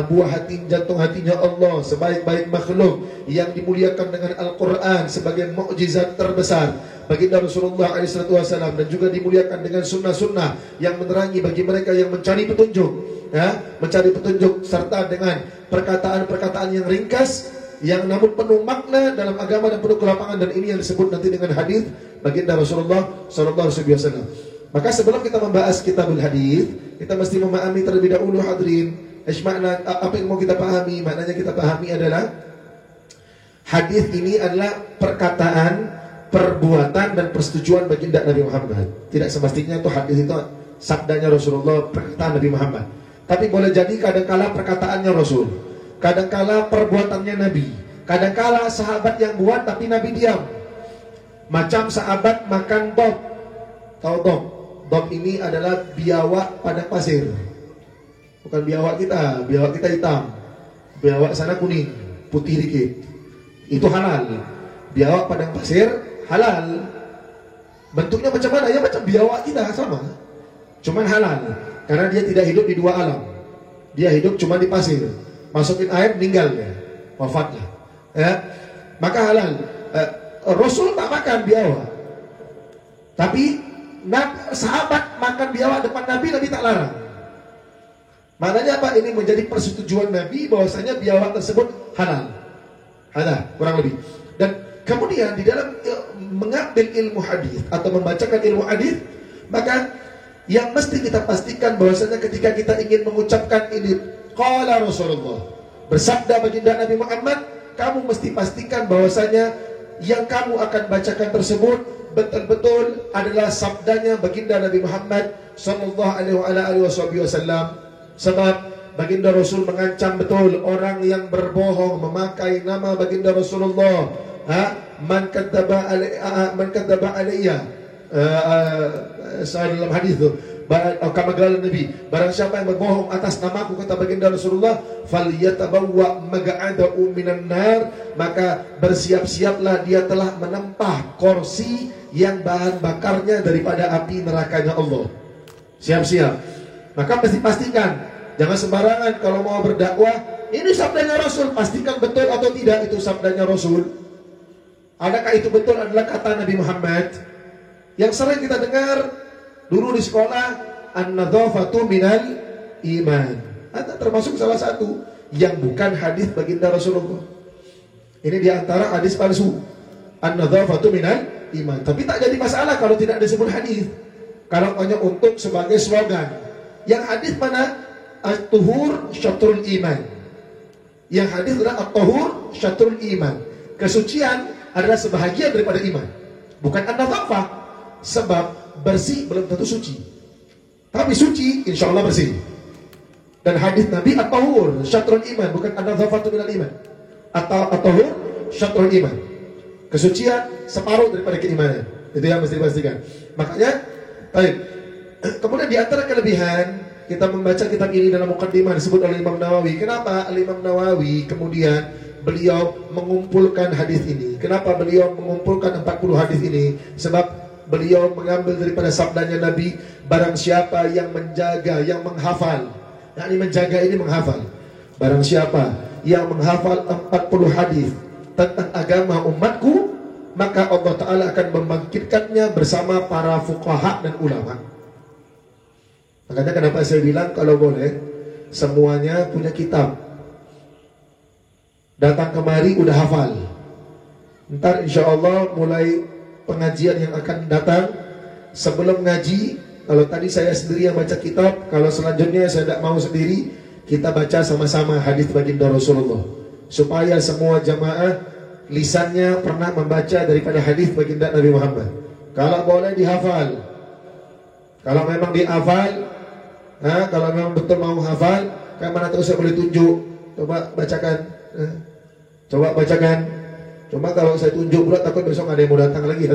buah hati jantung hatinya Allah, sebaik-baik makhluk yang dimuliakan dengan Al-Qur'an sebagai mukjizat terbesar baginda Rasulullah SAW, dan juga dimuliakan dengan sunnah-sunnah yang menerangi bagi mereka yang mencari petunjuk. Mencari petunjuk serta dengan perkataan-perkataan yang ringkas yang namun penuh makna dalam agama dan penuh kelapangan, dan ini yang disebut nanti dengan hadis baginda Rasulullah sallallahu alaihi wasallam. Maka sebelum kita membahas kitabul hadis, kita mesti memahami terlebih dahulu hadirin, makna apa yang mau kita pahami. Maknanya kita pahami adalah hadis ini adalah perkataan, perbuatan dan persetujuan baginda Nabi Muhammad. Tidak semestinya itu hadis itu sabdanya Rasulullah, perkataan Nabi Muhammad. Tapi boleh jadi kadangkala perkataannya Rasul, kadangkala perbuatannya Nabi, kadangkala sahabat yang buat tapi Nabi diam. Macam sahabat makan dog. Tahu dog? Dog ini adalah biawak padang pasir. Bukan biawak kita hitam. Biawak sana kuning, putih dikit. Itu halal. Biawak padang pasir halal. Bentuknya macam mana? Ya macam biawak kita sama. Cuman halal. Karena dia tidak hidup di dua alam. Dia hidup cuma di pasir. Masukin air meninggal dia, wafatlah. Maka halal. Rasul tak makan biawak. Tapi sahabat makan biawak depan Nabi, Nabi tak larang. Maknanya apa? Ini menjadi persetujuan Nabi bahwasanya biawak tersebut halal. Ada kurang lebih. Dan kemudian di dalam mengambil ilmu hadis atau membacakan ilmu hadis, maka yang mesti kita pastikan bahwasanya ketika kita ingin mengucapkan ini qala Rasulullah, bersabda baginda Nabi Muhammad, kamu mesti pastikan bahwasanya yang kamu akan bacakan tersebut betul-betul adalah sabdanya baginda Nabi Muhammad sallallahu alaihi wasallam. Sebab baginda Rasul mengancam betul orang yang berbohong memakai nama baginda Rasulullah. Man kadzaba alayya, dalam hadis itu kama qala Nabi, barang siapa yang berbohong atas namaku, kata baginda Rasulullah, falyatabawwa maq'adahu minan nar, maka bersiap-siaplah dia telah menempah kursi yang bahan bakarnya daripada api nerakanya Allah. Siap-siap. Maka mesti pastikan, jangan sembarangan kalau mau berdakwah, ini sabdanya Rasul, pastikan betul atau tidak itu sabdanya Rasul. Adakah itu betul adalah kata Nabi Muhammad? Yang sering kita dengar dulu di sekolah, an-nadzafatu minal iman. Termasuk salah satu yang bukan hadis baginda Rasulullah. Ini diantara hadis palsu. An-nadzafatu minal iman. Tapi tak jadi masalah kalau tidak disebut hadis. Kalau hanya untuk sebagai slogan. Yang hadis mana? At-tuhur syatrul iman. Yang hadis adalah at-tuhur syatrul iman. Kesucian adalah sebahagian daripada iman. Bukan an-nadzafah. Sebab bersih belum tentu suci. Tapi suci insya Allah bersih. Dan hadis Nabi at-tahur syatrul iman, bukan an-nadzafatu minal iman. At-tahur syatrul iman. Kesucian separuh daripada keimanan. Itu yang mesti dipastikan. Makanya, baik. Kemudian di antara kelebihan kita membaca kitab ini dalam muqaddimah disebut oleh Imam Nawawi. Kenapa Imam Nawawi kemudian beliau mengumpulkan hadis ini? Kenapa beliau mengumpulkan 40 hadis ini? Sebab beliau mengambil daripada sabdanya Nabi, barang siapa yang menjaga, yang menghafal. Nah, ini menjaga ini menghafal. Barang siapa yang menghafal 40 hadis tentang agama umatku, maka Allah Ta'ala akan membangkitkannya bersama para fuqaha dan ulama. Makanya kenapa saya bilang kalau boleh semuanya punya kitab. Datang kemari udah hafal. Ntar insya Allah mulai pengajian yang akan datang, sebelum ngaji, kalau tadi saya sendiri yang baca kitab, kalau selanjutnya saya tidak mau sendiri, kita baca sama-sama hadis baginda Rasulullah, supaya semua jamaah lisannya pernah membaca daripada hadis baginda Nabi Muhammad. Kalau boleh dihafal, kalau memang dihafal, kalau memang betul mau hafal, kayak mana tahu saya boleh tunjuk, coba bacakan, coba bacakan. Cuma kalau saya tunjuk pula takut besok ada yang mau datang lagi.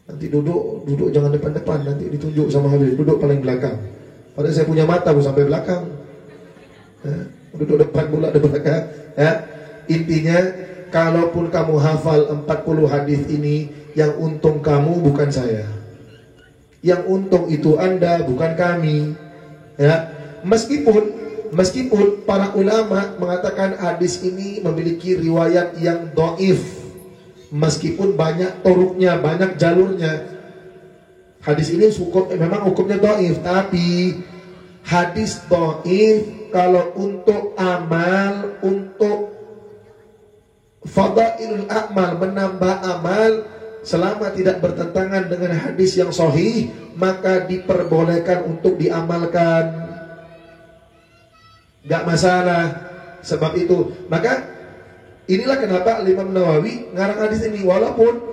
Nanti duduk jangan depan-depan, nanti ditunjuk sama Habib, duduk paling belakang. Padahal saya punya mata pun sampai belakang. Duduk depan pula di belakang. Intinya, kalaupun kamu hafal 40 hadis ini, yang untung kamu bukan saya. Yang untung itu Anda, bukan kami. Meskipun para ulama mengatakan hadis ini memiliki riwayat yang dhaif, meskipun banyak turuknya, banyak jalurnya, hadis ini memang hukumnya dhaif. Tapi hadis dhaif kalau untuk amal, untuk fadailul amal, menambah amal, selama tidak bertentangan dengan hadis yang sahih, maka diperbolehkan untuk diamalkan. Gak masalah. Sebab itu, maka inilah kenapa Imam Nawawi ngarang hadis ini. Walaupun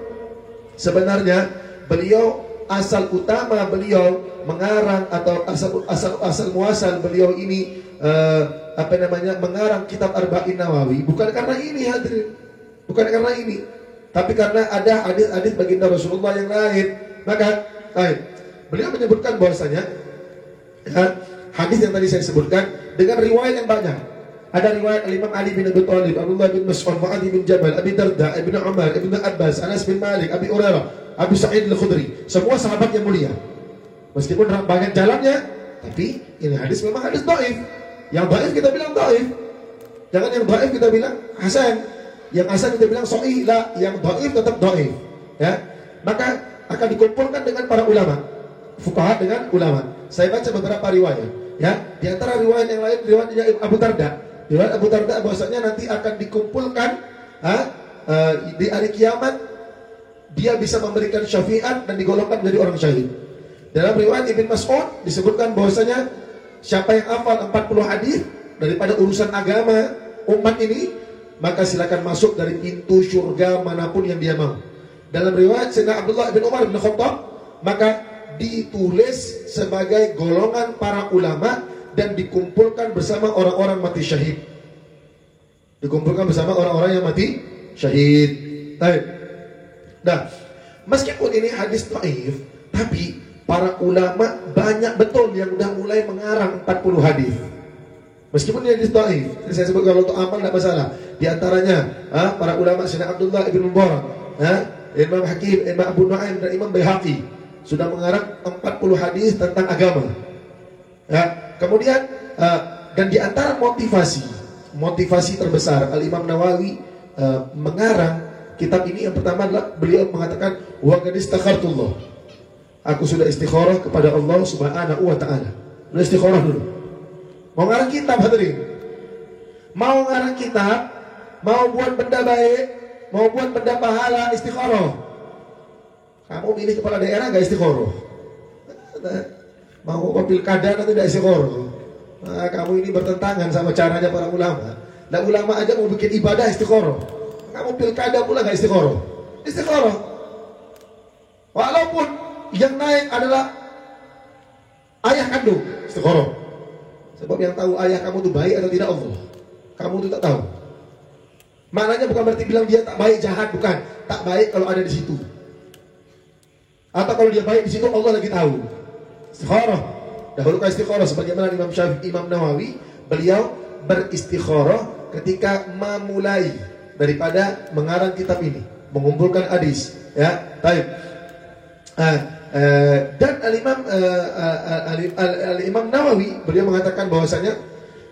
sebenarnya beliau asal utama beliau mengarang, atau asal muasal beliau ini mengarang kitab Arba'in Nawawi bukan karena ini, hadirin. Bukan karena ini, tapi karena ada hadis-hadis baginda Rasulullah yang lain. Maka beliau menyebutkan bahwasanya hadis yang tadi saya sebutkan dengan riwayat yang banyak. Ada riwayat Imam Ali bin Abi Thalib, Abdullah bin Mas'ud, Mu'adz bin Jabal, Abi Darda, Ibnu Umar, Ibnu Abbas, Anas bin Malik, Abi Hurairah, Abi Sa'id Al-Khudri. Semua sahabat yang mulia. Meskipun banyak jalannya, tapi ini hadis memang hadis dhaif. Yang dhaif kita bilang dhaif. Jangan yang dhaif kita bilang hasan. Yang hasan kita bilang sahih. La, yang dhaif tetap dhaif. Maka akan dikumpulkan dengan para ulama, fuqaha dengan ulama. Saya baca beberapa riwayat. Di antara riwayat yang lain, riwayatnya Abu Darda. Riwayat Abu Darda bahwasanya nanti akan dikumpulkan di hari kiamat, dia bisa memberikan syafiat dan digolongkan menjadi orang syahid. Dalam riwayat Ibn Mas'ud disebutkan bahwasanya siapa yang hafal 40 hadis daripada urusan agama umat ini, maka silakan masuk dari pintu surga manapun yang dia mau. Dalam riwayat Sayyidina Abdullah bin Umar bin Khattab, maka ditulis sebagai golongan para ulama dan dikumpulkan bersama orang-orang mati syahid. Dikumpulkan bersama orang-orang yang mati syahid. Nah, meskipun ini hadis dhaif, tapi para ulama banyak betul yang udah mulai mengarang 40 hadis. Meskipun ini hadis dhaif, saya sebut kalau untuk amal tidak masalah. Di antaranya para ulama Sayyidina Abdullah bin Mubarak, Imam Hakim, Imam Abu Nu'aim dan Imam Baihaqi sudah mengarang 40 hadis tentang agama. Kemudian dan di antara motivasi terbesar Al-Imam Nawawi mengarang kitab ini, yang pertama adalah beliau mengatakan wa qad istakhartullah. Aku sudah istikharah kepada Allah Subhanahu wa ta'ala. Udah istikharah dulu. Mau ngarang kitab hadirin. Mau ngarang kitab, mau buat benda baik, mau buat benda pahala, istikharah. Kamu pilih kepala daerah gak istikharah? Mau pilkada nanti tidak istikharah. Nah, kamu ini bertentangan sama caranya para ulama. Nah, ulama aja mau bikin ibadah istikharah. Kamu pilkada pula gak istikharah? Istikharah. Walaupun yang naik adalah ayah kandung, istikharah. Sebab yang tahu ayah kamu itu baik atau tidak Allah. Kamu itu tak tahu. Maknanya bukan berarti bilang dia tak baik, jahat, bukan. Tak baik kalau ada di situ. Atau kalau dia baik di situ Allah lagi tahu. Istikharah. Dahulukan istikharah sebagaimana Imam Syafi'i, Imam Nawawi, beliau beristikharah ketika memulai daripada mengarang kitab ini, mengumpulkan hadis, ya. Baik. Dan Al-Imam Nawawi beliau mengatakan bahwasanya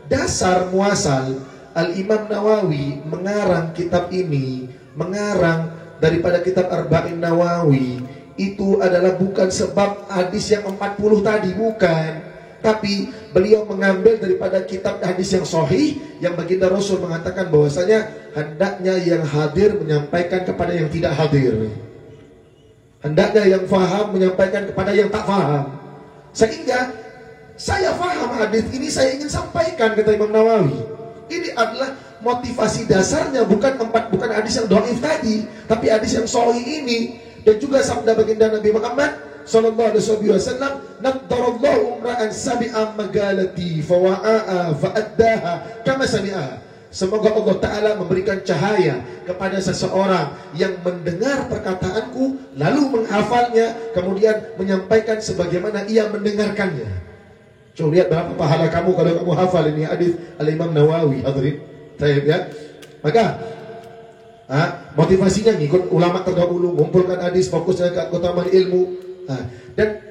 dasar muasal Al-Imam Nawawi mengarang kitab ini, mengarang daripada kitab Arba'in Nawawi, itu adalah bukan sebab hadis yang 40 tadi, bukan. Tapi beliau mengambil daripada kitab hadis yang sahih, yang baginda Rasul mengatakan bahwasanya hendaknya yang hadir menyampaikan kepada yang tidak hadir. Hendaknya yang faham menyampaikan kepada yang tak faham. Sehingga saya faham hadis ini, saya ingin sampaikan, kata Imam Nawawi. Ini adalah motivasi dasarnya, bukan hadis yang dhaif tadi, tapi hadis yang sahih ini. Dan juga sabda baginda Nabi Muhammad sallallahu alaihi wasallam, "Naddarallahu imra'an sami'a magalati fawa'a fa'addaha kama sami'a." Semoga Allah Ta'ala memberikan cahaya kepada seseorang yang mendengar perkataanku, lalu menghafalnya, kemudian menyampaikan sebagaimana ia mendengarkannya. Coba lihat berapa pahala kamu kalau kamu hafal ini hadis Al-Imam Nawawi, hadirin. Baik ya. Maka motivasinya ngikut ulama terdahulu, mengumpulkan hadis, fokusnya ke keutamaan ilmu. Dan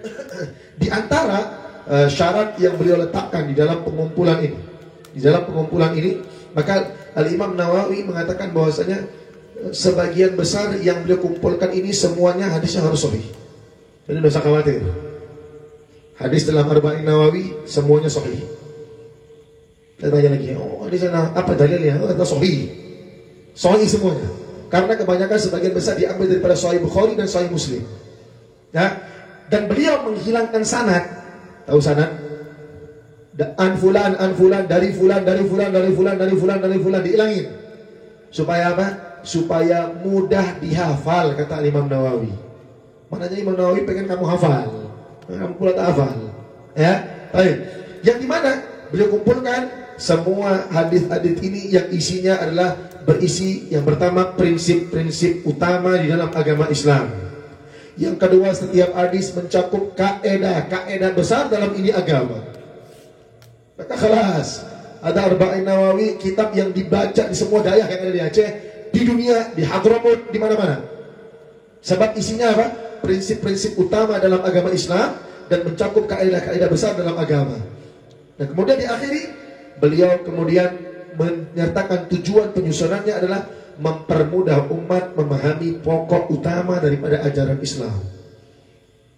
di antara syarat yang beliau letakkan di dalam pengumpulan ini, maka Al-Imam Nawawi mengatakan bahwasanya sebagian besar yang beliau kumpulkan ini semuanya hadisnya harus sahih. Jadi tidak usah khawatir. Hadis dalam Arba'in Nawawi semuanya sahih. Saya tanya lagi, hadisnya apa dalilnya? Kata sahih. Sahih semuanya. Karena kebanyakan sebagian besar diambil daripada Sahih Bukhari dan Sahih Muslim. Ya. Dan beliau menghilangkan sanad. Tahu sanad? An fulan dari fulan dihilangin. Supaya apa? Supaya mudah dihafal, kata Imam Nawawi. Maknanya Imam Nawawi pengen kamu hafal, kamu pula tak hafal. Ya, baik. Yang dimana beliau kumpulkan semua hadis-hadis ini yang isinya adalah berisi yang pertama prinsip-prinsip utama di dalam agama Islam. Yang kedua, setiap hadis mencakup kaidah besar dalam ini agama. Maka kelas ada Arba'in Nawawi, kitab yang dibaca di semua daerah yang ada di Aceh, di dunia, di Hadramut, di mana-mana. Sebab isinya apa? Prinsip-prinsip utama dalam agama Islam dan mencakup kaidah-kaidah besar dalam agama. Dan kemudian diakhiri, beliau kemudian menyertakan tujuan penyusunannya adalah mempermudah umat memahami pokok utama daripada ajaran Islam.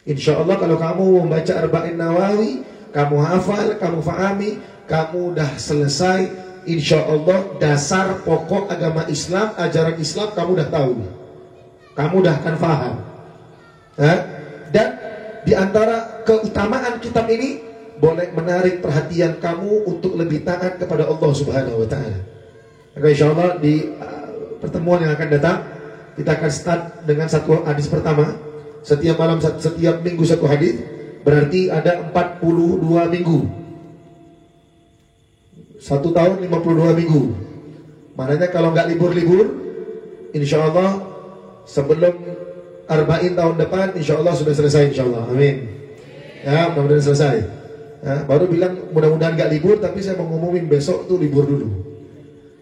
Insya Allah kalau kamu membaca Arba'in Nawawi, kamu hafal, kamu fahami, kamu dah selesai. Insya Allah dasar pokok agama Islam, ajaran Islam kamu dah tahu, kamu dah akan faham. Dan di antara keutamaan kitab ini boleh menarik perhatian kamu untuk lebih taat kepada Allah Subhanahu Wa Taala. Maka insya Allah di pertemuan yang akan datang kita akan start dengan satu hadis pertama. Setiap malam, setiap minggu satu hadis. Berarti ada 42 minggu. 1 tahun 52 minggu. Maknanya kalau nggak libur-libur, insya Allah sebelum Arba'in tahun depan, insya Allah sudah selesai, insya Allah. Amin. Ya, mudah-mudahan selesai. Ya, baru bilang mudah-mudahan nggak libur, tapi saya mau ngumumin besok tuh libur dulu.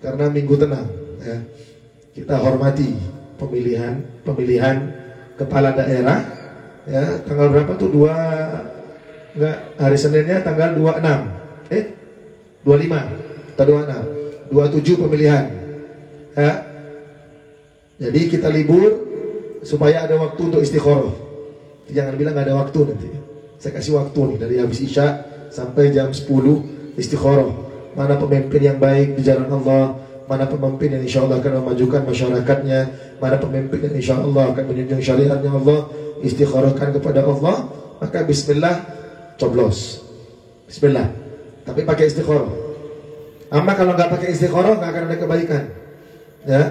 Karena minggu tenang. Ya. Kita hormati pemilihan kepala daerah. Ya, tanggal berapa tuh? Hari Seninnya tanggal 26. 25 atau 26. 27 pemilihan. Ya. Jadi kita libur supaya ada waktu untuk istikharah. Jangan bilang nggak ada waktu nanti. Saya kasih waktu nih dari habis Isya sampai jam 10 istikharah. Mana pemimpin yang baik di jalan Allah, mana pemimpin yang insya Allah akan memajukan masyarakatnya, mana pemimpin yang insya Allah akan menjunjung syariatnya Allah, istikharahkan kepada Allah, maka bismillah coblos. Bismillah. Tapi pakai istikharah. Amma kalau nggak pakai istikharah nggak akan ada kebaikan. Ya,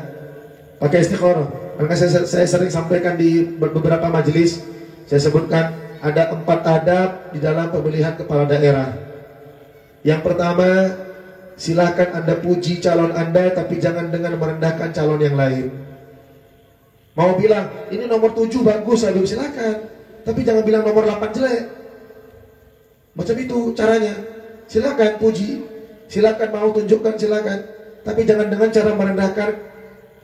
pakai istikharah. Karena saya sering sampaikan di beberapa majelis, saya sebutkan ada 4 adab di dalam pemilihan kepala daerah. Yang pertama, silakan Anda puji calon Anda, tapi jangan dengan merendahkan calon yang lain. Mau bilang, ini nomor 7 bagus, Habib, silakan. Tapi jangan bilang nomor 8 jelek. Macam itu caranya. Silakan puji, silakan mau tunjukkan, silakan. Tapi jangan dengan cara merendahkan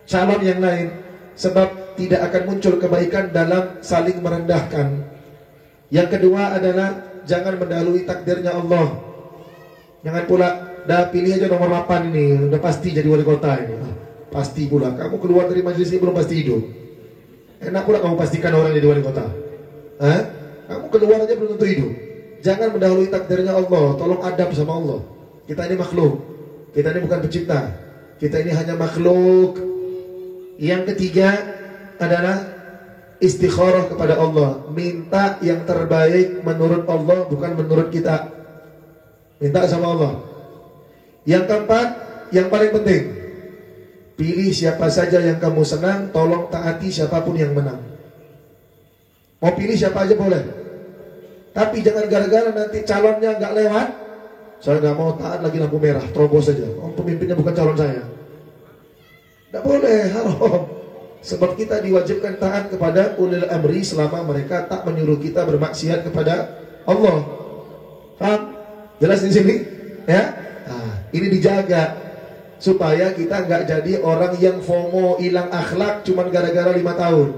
calon yang lain. Sebab tidak akan muncul kebaikan dalam saling merendahkan. Yang kedua adalah jangan mendahului takdirnya Allah. Jangan pula, dah pilih aja nomor 8 ini, udah pasti jadi wali kota ini. Pasti pula, kamu keluar dari majelis ini belum pasti hidup. Enak pula kamu pastikan orang jadi wali kota. Kamu keluar aja belum tentu hidup. Jangan mendahului takdirnya Allah. Tolong adab sama Allah. Kita ini makhluk. Kita ini bukan pencipta. Kita ini hanya makhluk. Yang ketiga adalah istikharah kepada Allah. Minta yang terbaik menurut Allah, bukan menurut kita. Minta sama Allah. Yang keempat, yang paling penting, pilih siapa saja yang kamu senang, tolong taati siapapun yang menang. Mau pilih siapa aja boleh, tapi jangan gara-gara nanti calonnya nggak lewat, saya nggak mau taat lagi lampu merah, terobos saja. Oh, pemimpinnya bukan calon saya. Nggak boleh, haram. Sebab kita diwajibkan taat kepada ulil amri selama mereka tak menyuruh kita bermaksiat kepada Allah. Paham? Jelas di sini? Ya? Nah, ini dijaga supaya kita nggak jadi orang yang FOMO, hilang akhlak cuman gara-gara 5 tahun.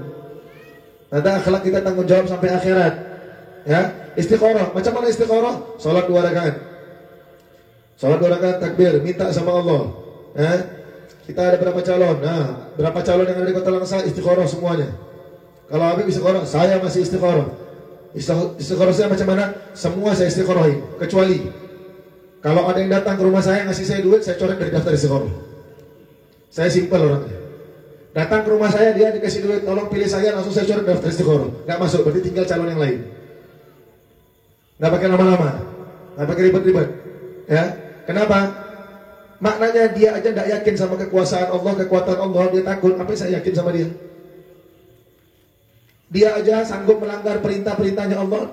Nanti akhlak kita tanggung jawab sampai akhirat. Ya, istikharah. Macam mana istikharah? Salat 2 rakaat. Salat 2 rakaat takbir, minta sama Allah. Ya? Kita ada berapa calon? Nah, berapa calon yang ada di Kota Langsa istikharah semuanya. Kalau Habib istikharah, saya masih istikharah. Istikharah saya macam mana? Semua saya istikharahin, kecuali kalau ada yang datang ke rumah saya ngasih saya duit, saya coret dari daftar istikharah. Saya simpel orangnya. Datang ke rumah saya, dia dikasih duit, tolong pilih saya, langsung saya coret daftar istikharah. Nggak masuk, berarti tinggal calon yang lain. Nggak pakai lama-lama, nggak pakai ribet-ribet. Ya, kenapa? Maknanya dia aja nggak yakin sama kekuasaan Allah, kekuatan Allah, dia takut. Apa saya yakin sama dia? Dia aja sanggup melanggar perintah-perintahnya Allah.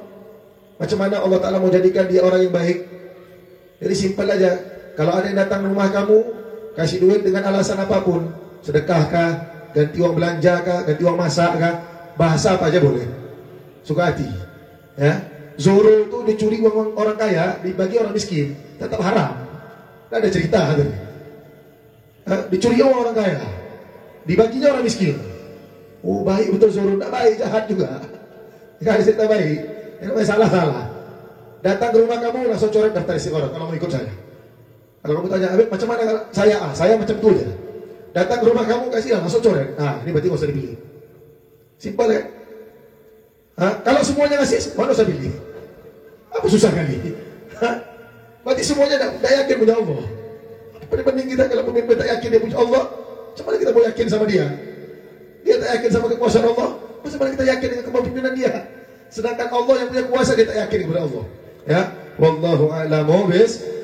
Macam mana Allah Ta'ala mau jadikan dia orang yang baik? Jadi simpel aja. Kalau ada yang datang ke rumah kamu, kasih duit dengan alasan apapun, sedekah kah, ganti uang belanja kah, ganti uang masak kah, bahasa apa aja boleh. Suka hati. Ya, Zoro itu dicuri uang orang kaya, dibagi orang miskin, tetap haram. Nggak ada cerita tadi. Dicuri uang orang kaya, dibaginya orang miskin. Oh, baik betul Zoro, nggak baik, jahat juga. Nggak ada cerita baik. Yang salah-salah. Datang ke rumah kamu langsung coret daftar istikharah kalau mau ikut saya. Kalau kamu tanya, Habib macam mana saya? Saya macam itu aja. Datang ke rumah kamu kasih langsung coret. Nah, ini berarti nggak usah dipilih. Simpel ya. Kalau semuanya ngasih, mana usah pilih? Apa susah kali? Berarti semuanya tidak yakin punya Allah. Penting kita kalau pemimpin tak yakin dia punya Allah, macam mana kita mau yakin sama dia? Dia tak yakin sama kekuasaan Allah, macam mana kita yakin dengan kepemimpinan dia? Sedangkan Allah yang punya kuasa, dia tak yakin kepada Allah. Ya, wallahu a'lamu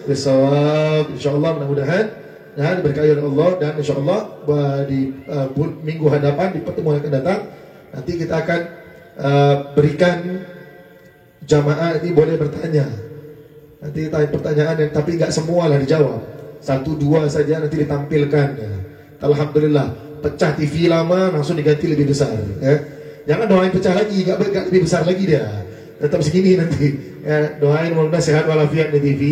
bissawab. Insyaallah mudah-mudahan diberkahi oleh Allah, dan insyaallah di minggu hadapan, di pertemuan yang akan datang, nanti kita akan berikan jamaah ini boleh bertanya. Nanti tanya pertanyaan yang tapi nggak semua lah dijawab. 1-2 saja nanti ditampilkan. Ya. Alhamdulillah, pecah TV lama langsung diganti lebih besar. Ya. Jangan doain pecah lagi, nggak lebih besar lagi dia. Tetap segini nanti. Ya, doain mudah-mudahan sehat walafiat di TV.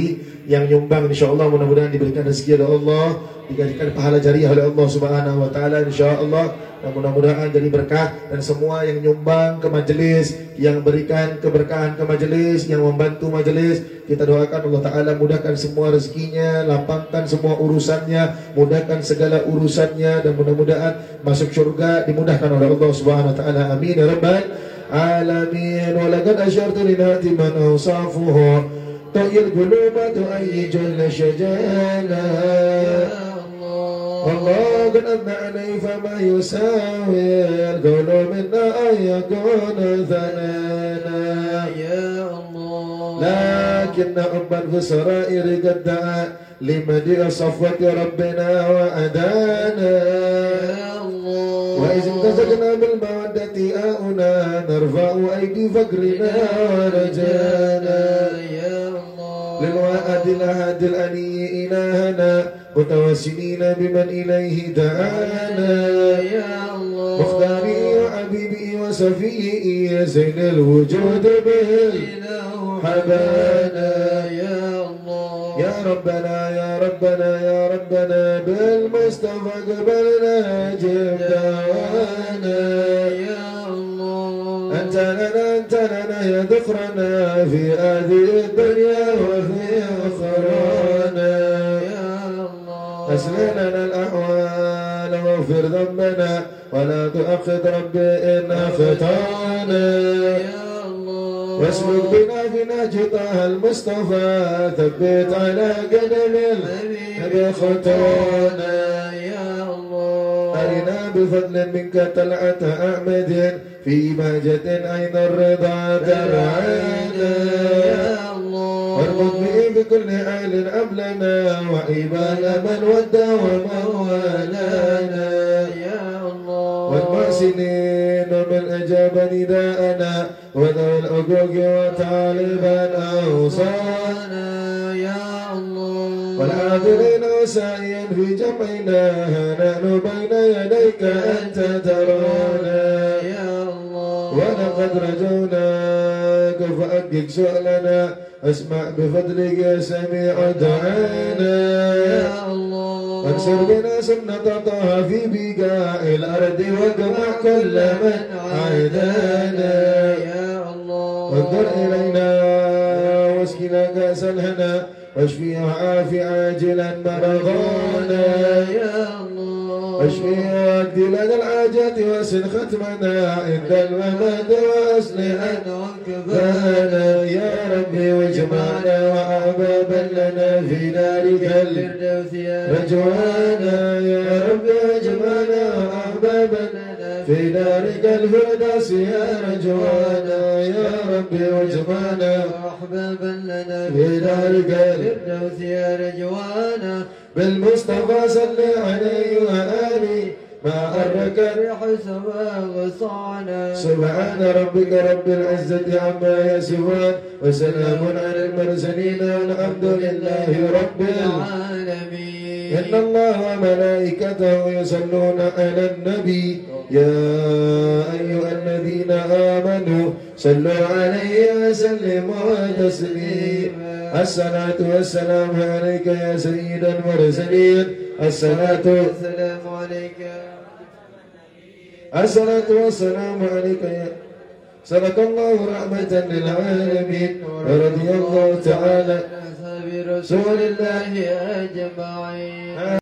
Yang nyumbang insyaallah mudah-mudahan diberikan rezeki oleh Allah, diberikan pahala jariah oleh Allah Subhanahu wa taala insyaallah. Dan mudah-mudahan jadi berkah, dan semua yang nyumbang ke majelis, yang berikan keberkahan ke majelis, yang membantu majelis, kita doakan Allah Ta'ala mudahkan semua rezekinya, lapangkan semua urusannya, mudahkan segala urusannya, dan mudah-mudahan masuk syurga dimudahkan oleh Allah Subhanahu wa taala. Amin ya rabbal العالمين ولقد أشرت للهات من أوصافه طي القلوب تؤيج الشجانا والله قد أبنعني فما يساوي القول منا أن يكون ثنانا يا الله لكن حبا في السرائر قد دعا لمديح صفوة ربنا وأدانا يا الله وإذ امتزجنا بالمودة آؤنا نرفع أيدي فقرنا ورجانا يا الله للوعد الأحد الأني إلهنا متوسلين بمن إليه دعانا يا الله مختاري وحبيبي وسفيي زين الوجود به حبانا يا الله يا ربنا يا ربنا يا ربنا بالمصطفى قبلنا جب دعوانا يا الله أنت لنا يا ذكرنا في هذه الدنيا وفي أخرانا يا الله أسلم لنا الأحوال واغفر ذنبنا ولا تؤخذ ربي إن أخطأنا يا الله واسلك بنا في نهج طه المصطفى ثبت على قدم النبي خطانا يا الله أرنا بفضل منك طلعة أحمد في بهجة عين الرضا ترعانا يا الله واربط به بكل حال أبلنا وإيمان من ودى ومن والانا يا الله والمحسنين ومن أجاب نداءنا وذوي الحقوق وطالبا أوصانا يا الله والحاضرين وسعيا في جمعنا نحن بين يديك أنت ترانا يا الله ولقد رجوناك فأجب سؤلنا اسمع بفضلك يا سميع دعانا يا الله وانصر بنا سنة طه في بقاع الأرض واجمع كل من عادانا يا الله وانظر إلينا واسقنا كأس الهنا واشفي وعافي عاجلا مرضانا يا الله واشفي واقضي لنا الحاجات واسن ختمنا عند الممات واصلح كفانا يا ربي واجمعنا وأحبابا لنا في دارك الفردوس يا رجوانا يا ربي واجمعنا وأحبابا في دارك الفردوس يا رجوانا يا ربي واجمعنا أحبابا لنا في دارك الفردوس يا رجوانا بالمصطفى صل عليه وآله ما أرك ريح سما وصعنا سبحان ربك رب العزة عما يصفون وسلام على المرسلين والحمد لله رب العالمين إن الله وملائكته يصلون على النبي يا أيها الذين آمنوا صلوا عليه وسلموا تسليما الصلاة والسلام عليك يا سيد المرسلين الصلاة والسلام عليك الصلاة والسلام عليك يا صدق الله رحمة للعالمين ورضي الله تعالى أصحاب رسول الله أجمعين